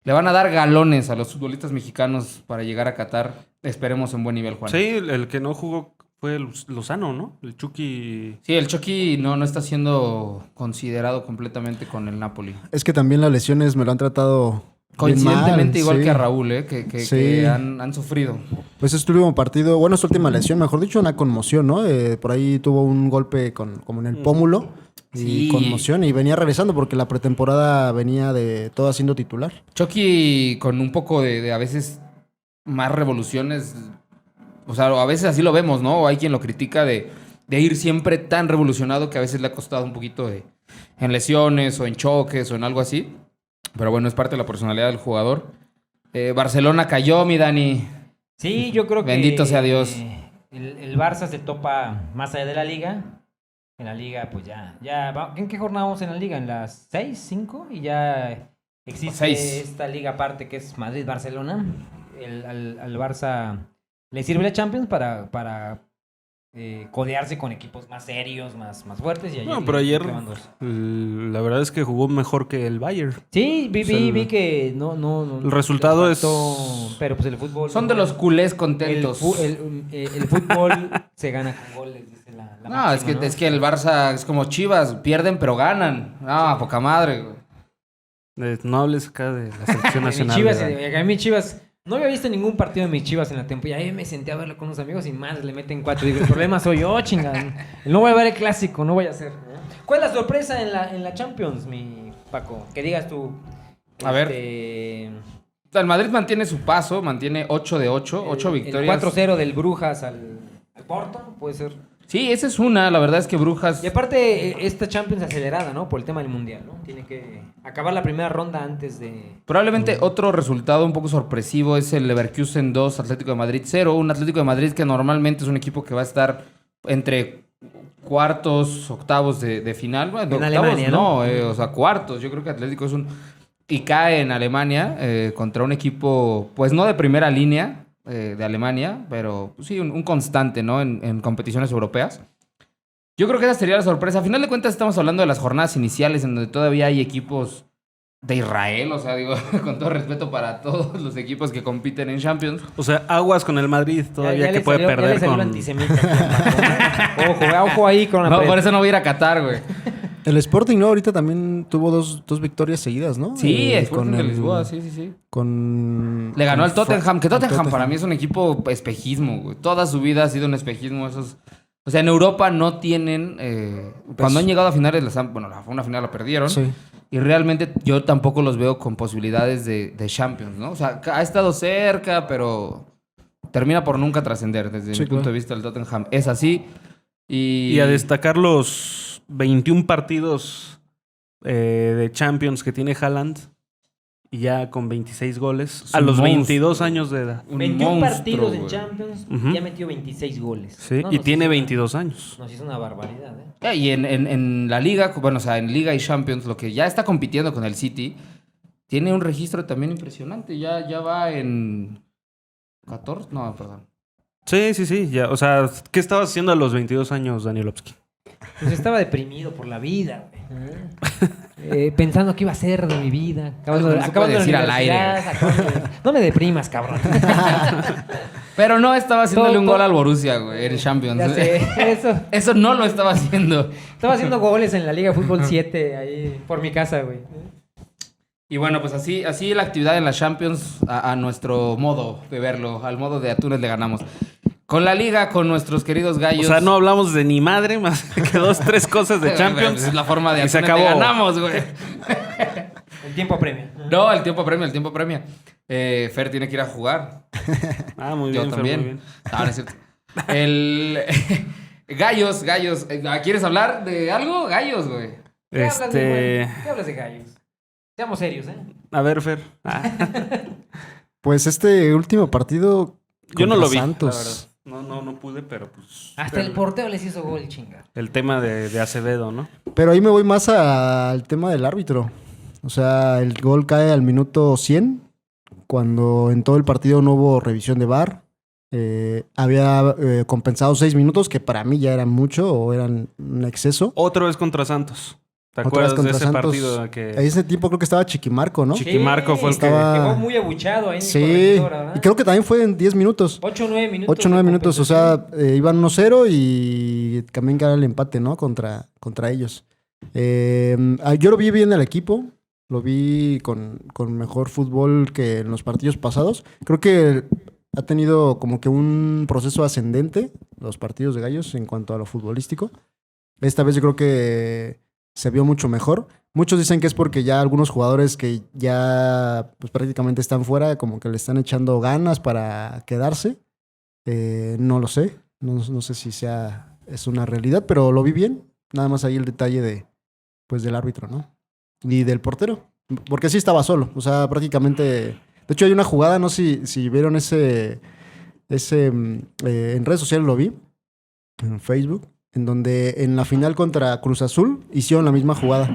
galones a los futbolistas mexicanos para llegar a Qatar. Esperemos en buen nivel, Juan. Sí, el que no jugó fue Lozano, ¿no? El Chucky. Sí, el Chucky no está siendo considerado completamente con el Napoli. Es que también las lesiones me lo han tratado bien Coincidentemente mal, igual sí. que a Raúl, que Sí. han sufrido. Pues este último partido, bueno, su última lesión, mejor dicho, una conmoción, ¿no? Por ahí tuvo un golpe como en el pómulo y Sí. conmoción y venía regresando porque la pretemporada venía de todo siendo titular. Chucky con un poco de a veces más revoluciones, o sea, a veces así lo vemos, ¿no? Hay quien lo critica de ir siempre tan revolucionado que a veces le ha costado un poquito en lesiones o en choques o en algo así. Pero bueno, es parte de la personalidad del jugador. Barcelona cayó, mi Dani. Sí, yo creo que... Bendito sea Dios. El Barça se topa más allá de la liga. En la liga, pues ¿en qué jornada vamos en la liga? ¿En las 6, 5? Y ya existe 6. esta liga aparte que es Madrid-Barcelona. Al Barça le sirve la Champions para codearse con equipos más serios, más fuertes. Y No, pero ayer clavan 2. la verdad es que jugó mejor que el Bayern. Sí, O sea, vi que no. el resultado les faltó, pero pues el fútbol... Son de los culés El, contentos. el fútbol se gana con goles, dice la No, máxima, ¿no? es que el Barça es como Chivas, pierden pero ganan. No, poca madre, güey. No hables acá de la selección nacional. Chivas, ¿verdad? a mí Chivas, no había visto ningún partido de mis Chivas en la temporada. Y ahí me senté a verlo con unos amigos y más le meten 4. Digo, el problema soy yo, chingada. No voy a ver el clásico, no voy a hacer. ¿No? ¿Cuál es la sorpresa en la Champions, mi Paco? Que digas tú. A ver. El Madrid mantiene su paso, mantiene 8 de 8, 8 victorias. El 4-0 del Brujas al Porto, puede ser. Sí, esa es una. La verdad es que Brujas... Y aparte, esta Champions acelerada, ¿no? Por el tema del Mundial, ¿no? Tiene que acabar la primera ronda antes de... Probablemente otro resultado un poco sorpresivo es el Leverkusen 2, Atlético de Madrid 0. Un Atlético de Madrid que normalmente es un equipo que va a estar entre cuartos, octavos de final. Bueno, En octavos Alemania, ¿no? o sea, cuartos. Yo creo que Atlético es un... Y cae en Alemania contra un equipo, pues no de primera línea de Alemania, pero pues, sí, un constante, ¿no? En competiciones europeas. Yo creo que esa sería la sorpresa. A final de cuentas estamos hablando de las jornadas iniciales en donde todavía hay equipos de Israel, o sea, digo, con todo respeto para todos los equipos que compiten en Champions. O sea, aguas con el Madrid todavía Ya que le puede salió- ya perder le salió con... el antisemita aquí al Paco, ¿eh? Ojo ahí con la No, prensa. por eso no voy a ir a Qatar, güey. El Sporting, ¿no? Ahorita también tuvo dos victorias seguidas, ¿no? Sí, Eh, Sporting de Lisboa, sí. Con... Le ganó al Tottenham, que al Tottenham para mí es un equipo espejismo, güey. Toda su vida ha sido un espejismo. Esos... O sea, en Europa no tienen... cuando han llegado a finales, una final la perdieron. Sí. Y realmente yo tampoco los veo con posibilidades de Champions, ¿no? O sea, ha estado cerca, pero termina por nunca trascender. Desde Sí, mi punto claro. de vista, el Tottenham es así. Y a destacar los 21 partidos de Champions que tiene Haaland. Y ya con 26 goles. Es A un los monstruo. 22 años de edad. Un 21 monstruo, partidos en güey. Champions, Ujú. ya metió 26 goles. Sí, No, y nos tiene hizo 22 años. Nos hizo una barbaridad, ¿eh? Y en la liga, bueno, o sea, en Liga y Champions, lo que ya está compitiendo con el City, tiene un registro también impresionante. Ya va en 14, no, perdón. Sí. Ya, o sea, ¿qué estabas haciendo a los 22 años, Danielowski? Pues estaba deprimido por la vida, güey. Pensando qué iba a ser de mi vida. Algo que no se puede la decir al universidad, No me deprimas, cabrón. Pero no estaba haciéndole Todo- un gol al Borussia, güey, en Champions. Ya sé, eso. Eso no lo estaba haciendo. Estaba haciendo goles en la Liga de Fútbol 7 ahí por mi casa, güey. Y bueno, pues así la actividad en la Champions a nuestro modo de verlo, al modo de Atunes le ganamos. Con la liga, con nuestros queridos O gallos. sea, no hablamos de ni madre más que 2-3 cosas de Champions. Es la forma de Y se Atunes le acabó. ganamos, güey. El tiempo premia. No, el tiempo premia. Fer tiene que ir a jugar. Ah, muy Yo bien, Fer, también. muy bien. No, no es cierto. El... Gallos. ¿Quieres hablar de algo? Gallos, güey. ¿Qué hablas de, güey? ¿Qué hablas de gallos? Seamos serios, ¿eh? A ver, Fer. Pues este último partido Yo no contra lo vi, Santos. la verdad. No pude, pero pues... Hasta el portero les hizo gol, chinga. El tema de Acevedo, ¿no? Pero ahí me voy más al tema del árbitro. O sea, el gol cae al minuto 100, cuando en todo el partido no hubo revisión de VAR. Había compensado 6 minutos, que para mí ya eran mucho o eran un exceso. Otra vez contra Santos. ¿Te Otra vez acuerdas de contra ese Santos. partido que... A ese tiempo creo que estaba Chiquimarco, ¿no? Chiquimarco fue el que... estaba- Quedó muy abuchado ahí en mi Sí, corregidora, ¿verdad? y creo que también fue en 10 minutos. 8 o 9 minutos. 8 o 9 de minutos, o sea, iban 1-0 y también quedaba el empate, ¿no? Contra ellos. Yo lo vi bien al equipo, lo vi con mejor fútbol que en los partidos pasados. Creo que ha tenido como que un proceso ascendente los partidos de Gallos en cuanto a lo futbolístico. Esta vez yo creo que se vio mucho mejor. Muchos dicen que es porque ya algunos jugadores que ya pues, prácticamente están fuera, como que le están echando ganas para quedarse. No lo sé. No sé si es una realidad, pero lo vi bien. Nada más ahí el detalle del árbitro, ¿no? Y del portero. Porque sí estaba solo. O sea, prácticamente... De hecho, hay una jugada, no sé si vieron ese en redes sociales lo vi, en Facebook, en donde en la final contra Cruz Azul hicieron la misma jugada.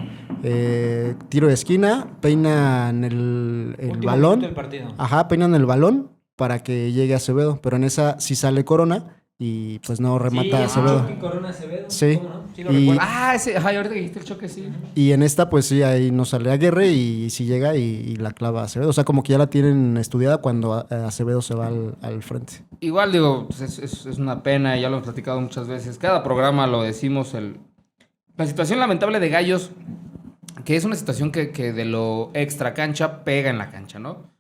Tiro de esquina, peinan el Último balón. minuto del partido. Ajá, peinan el balón para que llegue Acevedo. Pero en esa sí sale Corona y pues no remata a Acevedo. Choque Corona Acevedo. Sí. ¿Cómo no? Sí lo Y- recuerdo. Ese. Ajá, y ahorita que dijiste el choque, sí. Y en esta, pues sí, ahí no sale Aguirre y sí llega y la clava a Acevedo. O sea, como que ya la tienen estudiada cuando Acevedo se va al frente. Igual digo, pues es una pena, ya lo hemos platicado muchas veces. Cada programa lo decimos. La situación lamentable de Gallos, que es una situación que de lo extra cancha pega en la cancha, ¿no?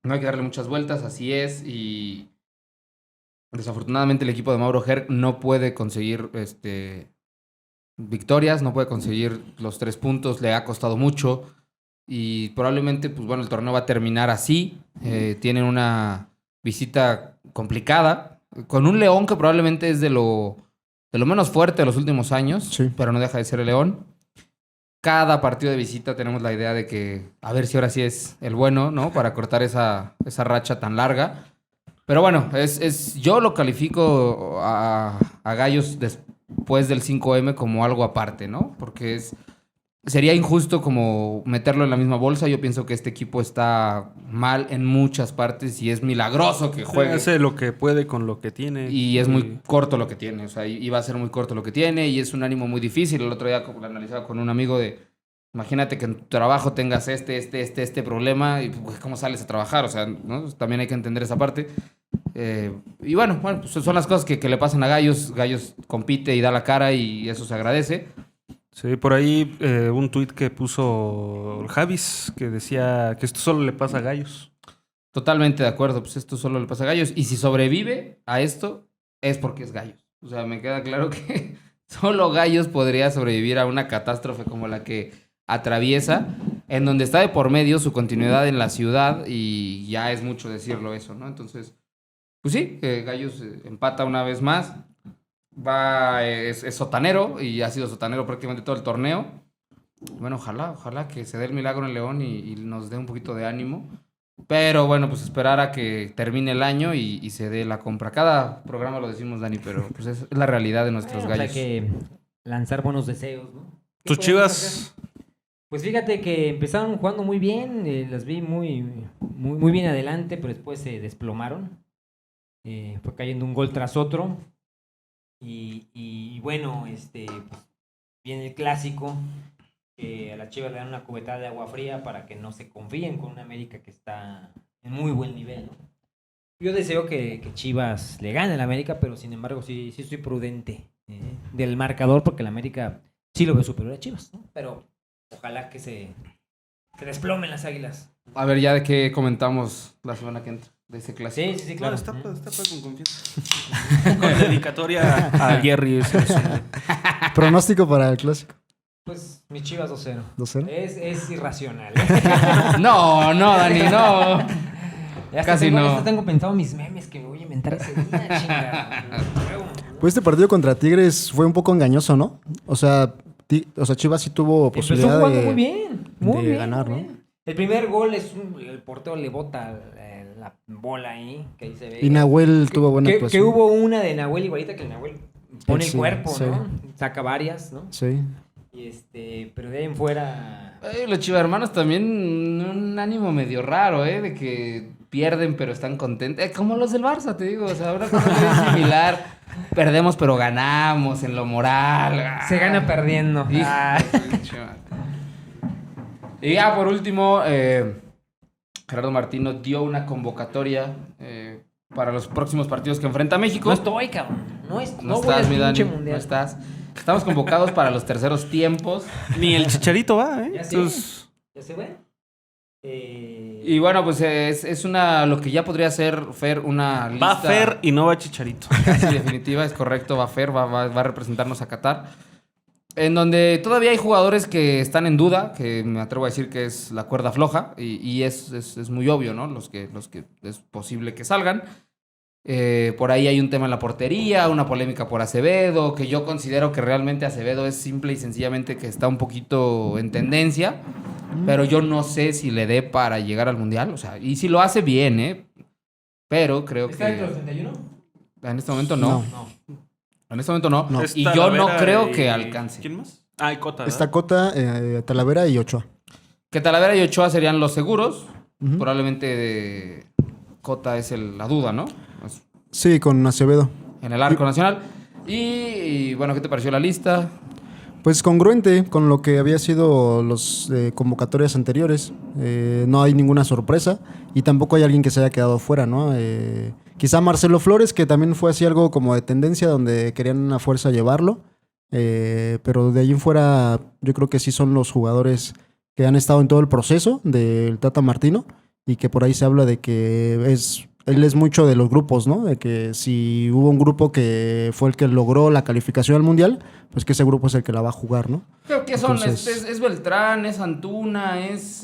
No hay que darle muchas vueltas, así es. Y desafortunadamente el equipo de Mauro Herc no puede conseguir victorias, no puede conseguir los 3 puntos, le ha costado mucho. y probablemente, pues bueno, el torneo va a terminar así. Tienen una visita complicada, con un León que probablemente es de lo menos fuerte de los últimos años, Sí. pero no deja de ser el León. Cada partido de visita tenemos la idea de que a ver si ahora sí es el bueno, ¿no? Para cortar esa racha tan larga. Pero bueno, yo lo califico a Gallos después del 5M como algo aparte, ¿no? Porque sería injusto como meterlo en la misma bolsa. Yo pienso que este equipo está mal en muchas partes y es milagroso que juegue. Hace lo que puede con lo que tiene. Y es muy corto lo que tiene, o sea, iba a ser muy corto lo que tiene y es un ánimo muy difícil. El otro día lo analizaba con un amigo imagínate que en tu trabajo tengas este problema y pues, ¿cómo sales a trabajar? O sea, ¿no? También hay que entender esa parte. Y bueno, pues son las cosas que le pasan a Gallos. Gallos compite y da la cara y eso se agradece. Sí, por ahí un tuit que puso Javis que decía que esto solo le pasa a Gallos. Totalmente de acuerdo, pues esto solo le pasa a Gallos. Y si sobrevive a esto, es porque es Gallos. O sea, me queda claro que solo Gallos podría sobrevivir a una catástrofe como la que atraviesa, en donde está de por medio su continuidad en la ciudad y ya es mucho decirlo eso, ¿no? Entonces, pues sí, Gallos empata una vez más. Es sotanero y ha sido sotanero prácticamente todo el torneo. Bueno, ojalá que se dé el milagro en León y nos dé un poquito de ánimo. Pero bueno, pues esperar a que termine el año y se dé la compra. Cada programa lo decimos, Dani, pero pues es la realidad de nuestros Bueno, Gallos. pues hay que lanzar buenos deseos, ¿no? ¿Tus ¿Qué podemos Chivas? hacer? Pues fíjate que empezaron jugando muy bien, las vi muy bien adelante, pero después se desplomaron. Fue cayendo un gol tras otro. Y bueno, pues, viene el clásico, que a las Chivas le dan una cubetada de agua fría para que no se confíen con una América que está en muy buen nivel, ¿no? Yo deseo que Chivas le gane a la América, pero sin embargo sí estoy prudente del marcador, porque la América sí lo veo superior a Chivas, ¿no? Pero ojalá que se desplomen las Águilas. A ver, ya de qué comentamos la semana que entra, de ese clásico. Sí, claro. Está con confianza. Con dedicatoria a Jerry. Pronóstico para el clásico. Pues mi Chivas 2-0. 2-0. Es irracional. No, Dani, no. Casi no. Ya tengo pensado mis memes que me voy a inventar ese día, chingada. Pues este partido contra Tigres fue un poco engañoso, ¿no? O sea, Chivas sí tuvo Empezó posibilidad jugando de, muy bien. Muy de bien, ganar, muy ¿no? bien. El primer gol el portero le bota la bola ahí, que ahí se ve. Y Nahuel tuvo buena que actuación. hubo una de Nahuel igualita que el Nahuel pone Sí, el cuerpo, sí. ¿no? Saca varias, ¿no? Sí. Pero de ahí en fuera. Los chivermanos también un ánimo medio raro, de que pierden pero están contentos. Como los del Barça, te digo. O sea, ahora cosa muy similar. Perdemos pero ganamos en lo moral. Se gana perdiendo. Hijo Ah. de su pinche madre. Y ya por último, Gerardo Martino dio una convocatoria para los próximos partidos que enfrenta México. No estoy, cabrón. No voy estás, al mi pinche Dani, mundial. no estás. Estamos convocados para los terceros tiempos. Ni el Chicharito va, ¿eh? Ya sé. Entonces, ¿Ya se ve? Y bueno, pues es lo que ya podría ser, Fer, una lista. va Fer y no va Chicharito. Casi definitiva, es correcto, va Fer, va a representarnos a Qatar. En donde todavía hay jugadores que están en duda, que me atrevo a decir que es la cuerda floja, y es muy obvio, ¿no? Los que es posible que salgan. Por ahí hay un tema en la portería, una polémica por Acevedo, que yo considero que realmente Acevedo es simple y sencillamente que está un poquito en tendencia, pero yo no sé si le dé para llegar al Mundial, o sea, y si lo hace bien, pero creo ¿Está que entre los 31? en este momento no. En este momento no. No. Es Y yo no Talavera creo y- que alcance. ¿Quién más? Ah, y Cota. ¿verdad? Está Cota, Talavera y Ochoa. Que Talavera y Ochoa serían los seguros. Ujú. Probablemente Cota es la duda, ¿no? Es Sí, con Acevedo. en el arco nacional. Y bueno, ¿qué te pareció la lista? Pues congruente con lo que había sido los convocatorias anteriores. No hay ninguna sorpresa y tampoco hay alguien que se haya quedado fuera, ¿no? Quizá Marcelo Flores, que también fue así algo como de tendencia, donde querían a fuerza llevarlo. Pero de allí en fuera yo creo que sí son los jugadores que han estado en todo el proceso del Tata Martino y que por ahí se habla de que es él es mucho de los grupos, ¿no? De que si hubo un grupo que fue el que logró la calificación al Mundial, pues que ese grupo es el que la va a jugar, ¿no? Creo que son, Entonces- es Beltrán, es Antuna, es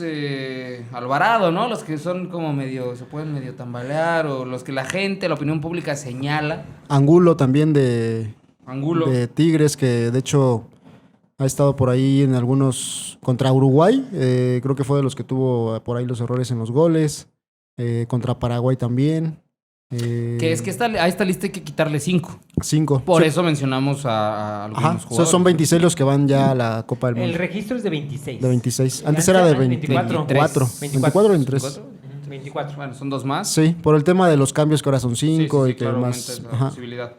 Alvarado, ¿no? Los que son como medio, se pueden medio tambalear, o los que la gente, la opinión pública señala. Angulo también de Angulo. Tigres, que de hecho ha estado por ahí en algunos contra Uruguay, creo que fue de los que tuvo por ahí los errores en los goles, contra Paraguay también. Que es que a esta lista hay que quitarle 5. 5. Por eso mencionamos a algunos Ajá, jugadores. son 26 los que van ya a la Copa del El Mundo. registro es de 26. De 26. Antes era de 24. 24. 24 o 23. 24. 24. Bueno, son 2 más. Sí, por el tema de los cambios que ahora son 5 Sí, y que claro, más. aumenta esa Ajá. posibilidad.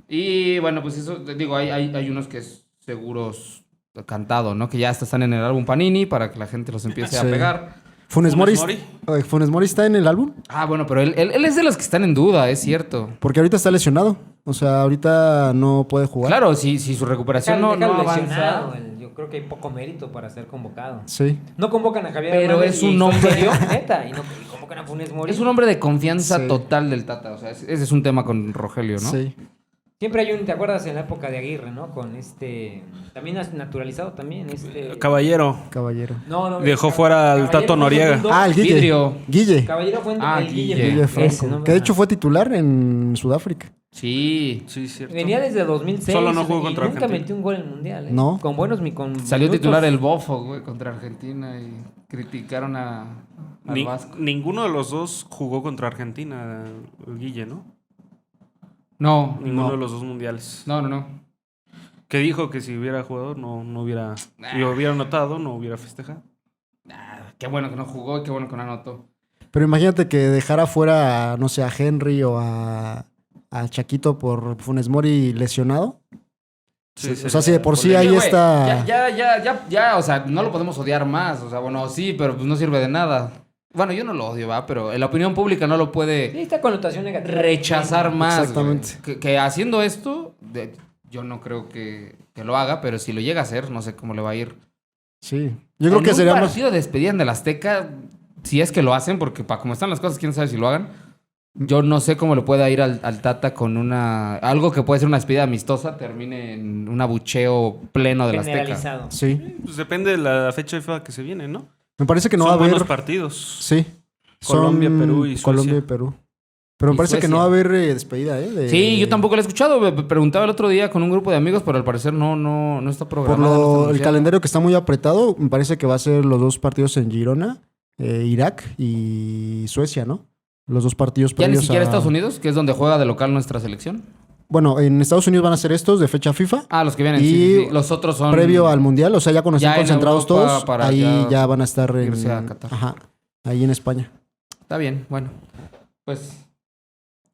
Y bueno, pues eso, digo, hay unos que es seguros cantado, ¿no? Que ya hasta están en el álbum Panini para que la gente los empiece a Sí. pegar. Funes Mori. Mori. Funes Mori está en el álbum Ah, bueno, pero él es de los que están en duda, es cierto. porque ahorita está lesionado. O sea, ahorita no puede jugar. Claro, si su recuperación no Déjalo avanza. lesionado, yo creo que hay poco mérito para ser convocado. Sí. No convocan a Javier Pero Hernández es y un fue hombre- serio, neta, y convocan a Funes Mori. Es un hombre de confianza Sí. total del Tata. O sea, ese es un tema con Rogelio, ¿no? Sí. Siempre hay un, ¿te acuerdas en la época de Aguirre, no? Con también has naturalizado también Caballero. Caballero. No, Dejó fuera al Caballero Tato fue Noriega. segundo. Ah, el Guille. Vidrio. Guille. Caballero fue Ah, el Guille. Guille. Guille Ese, Franco. ¿no? Que de hecho fue titular en Sudáfrica. Sí. Sí, cierto. Venía desde 2006. Solo no jugó y contra nunca Argentina. metió un gol en el Mundial. No. Con buenos con Salió minutos. titular el Bofo, güey, contra Argentina y criticaron al Vasco. Ninguno de los dos jugó contra Argentina, el Guille, ¿no? No, Ninguno no. de los dos mundiales. No. Que dijo que si hubiera jugado no hubiera... Si lo hubiera notado, no hubiera festejado. Qué bueno que no jugó y qué bueno que no anotó. Pero imagínate que dejara fuera, no sé, a Henry o a Chaquito por Funes Mori lesionado. Sí, O sea, si de por sí Oye, ahí güey, está. Ya, o sea, no lo podemos odiar más. O sea, bueno, sí, pero pues no sirve de nada. Bueno, yo no lo odio, va, pero la opinión pública no lo Sí, puede esta connotación negativa. rechazar más. Exactamente. güey. Que haciendo esto, yo no creo que lo haga, pero si lo llega a hacer, no sé cómo le va a ir. Sí. Yo creo que sería un más. partido de despedida en el Azteca, si es que lo hacen, porque para cómo están las cosas, quién sabe si lo hagan. Yo no sé cómo le pueda ir al Tata con algo que puede ser una despedida amistosa, termine en un abucheo pleno del Azteca. Generalizado. Sí. Pues depende de la fecha FIFA que se viene, ¿no? Me parece que no Son va a haber. buenos partidos. Sí. Colombia, Son Perú y Suecia. Colombia y Perú. Pero me Y parece que Suecia. no va a haber despedida, ¿eh? Sí, yo tampoco lo he escuchado. Me preguntaba el otro día con un grupo de amigos, pero al parecer no está Por programado. no está el anunciado. calendario que está muy apretado, me parece que va a ser los dos partidos en Girona, Irak y Suecia, ¿no? Los dos partidos Ya ni previos siquiera a- Estados Unidos, que es donde juega de local nuestra selección. Bueno, en Estados Unidos van a ser estos de fecha FIFA. Ah, los que vienen, Y sí. Los otros son... Previo al Mundial, o sea, ya cuando Ya estén en concentrados Europa todos, para ahí ya ya van a estar en... irse a Qatar. Ajá, ahí en España. Está bien, bueno. Pues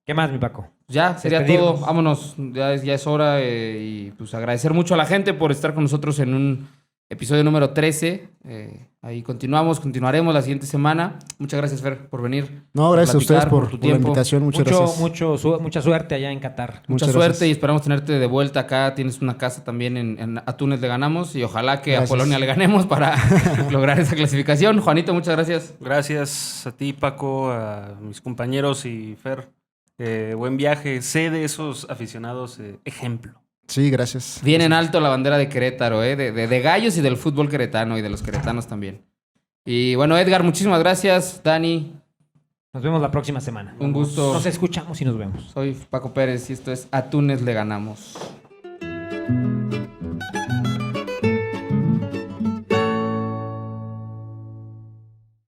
¿Qué más, mi Paco? ya, sería Despedirnos. todo. Vámonos. Ya es hora. Y pues agradecer mucho a la gente por estar con nosotros en un episodio número 13. Ahí continuaremos la siguiente semana. Muchas gracias, Fer, por venir. No, gracias a ustedes platicar, por, tu por la tiempo. invitación, muchas gracias. Mucha suerte allá en Qatar. Mucha Muchas suerte gracias. y esperamos tenerte de vuelta acá. Tienes una casa también en Atunes le ganamos y ojalá que Gracias. a Polonia le ganemos para lograr esa clasificación. Juanito, muchas gracias. Gracias a ti, Paco, a mis compañeros y Fer. Buen viaje. Sé de esos aficionados ejemplo. Sí, gracias. Bien en alto la bandera de Querétaro, de Gallos y del fútbol queretano y de los queretanos también. Y bueno, Edgar, muchísimas gracias. Dani, Nos vemos la próxima semana. Un gusto. Nos escuchamos y nos vemos. soy Paco Pérez y esto es Atunes le ganamos.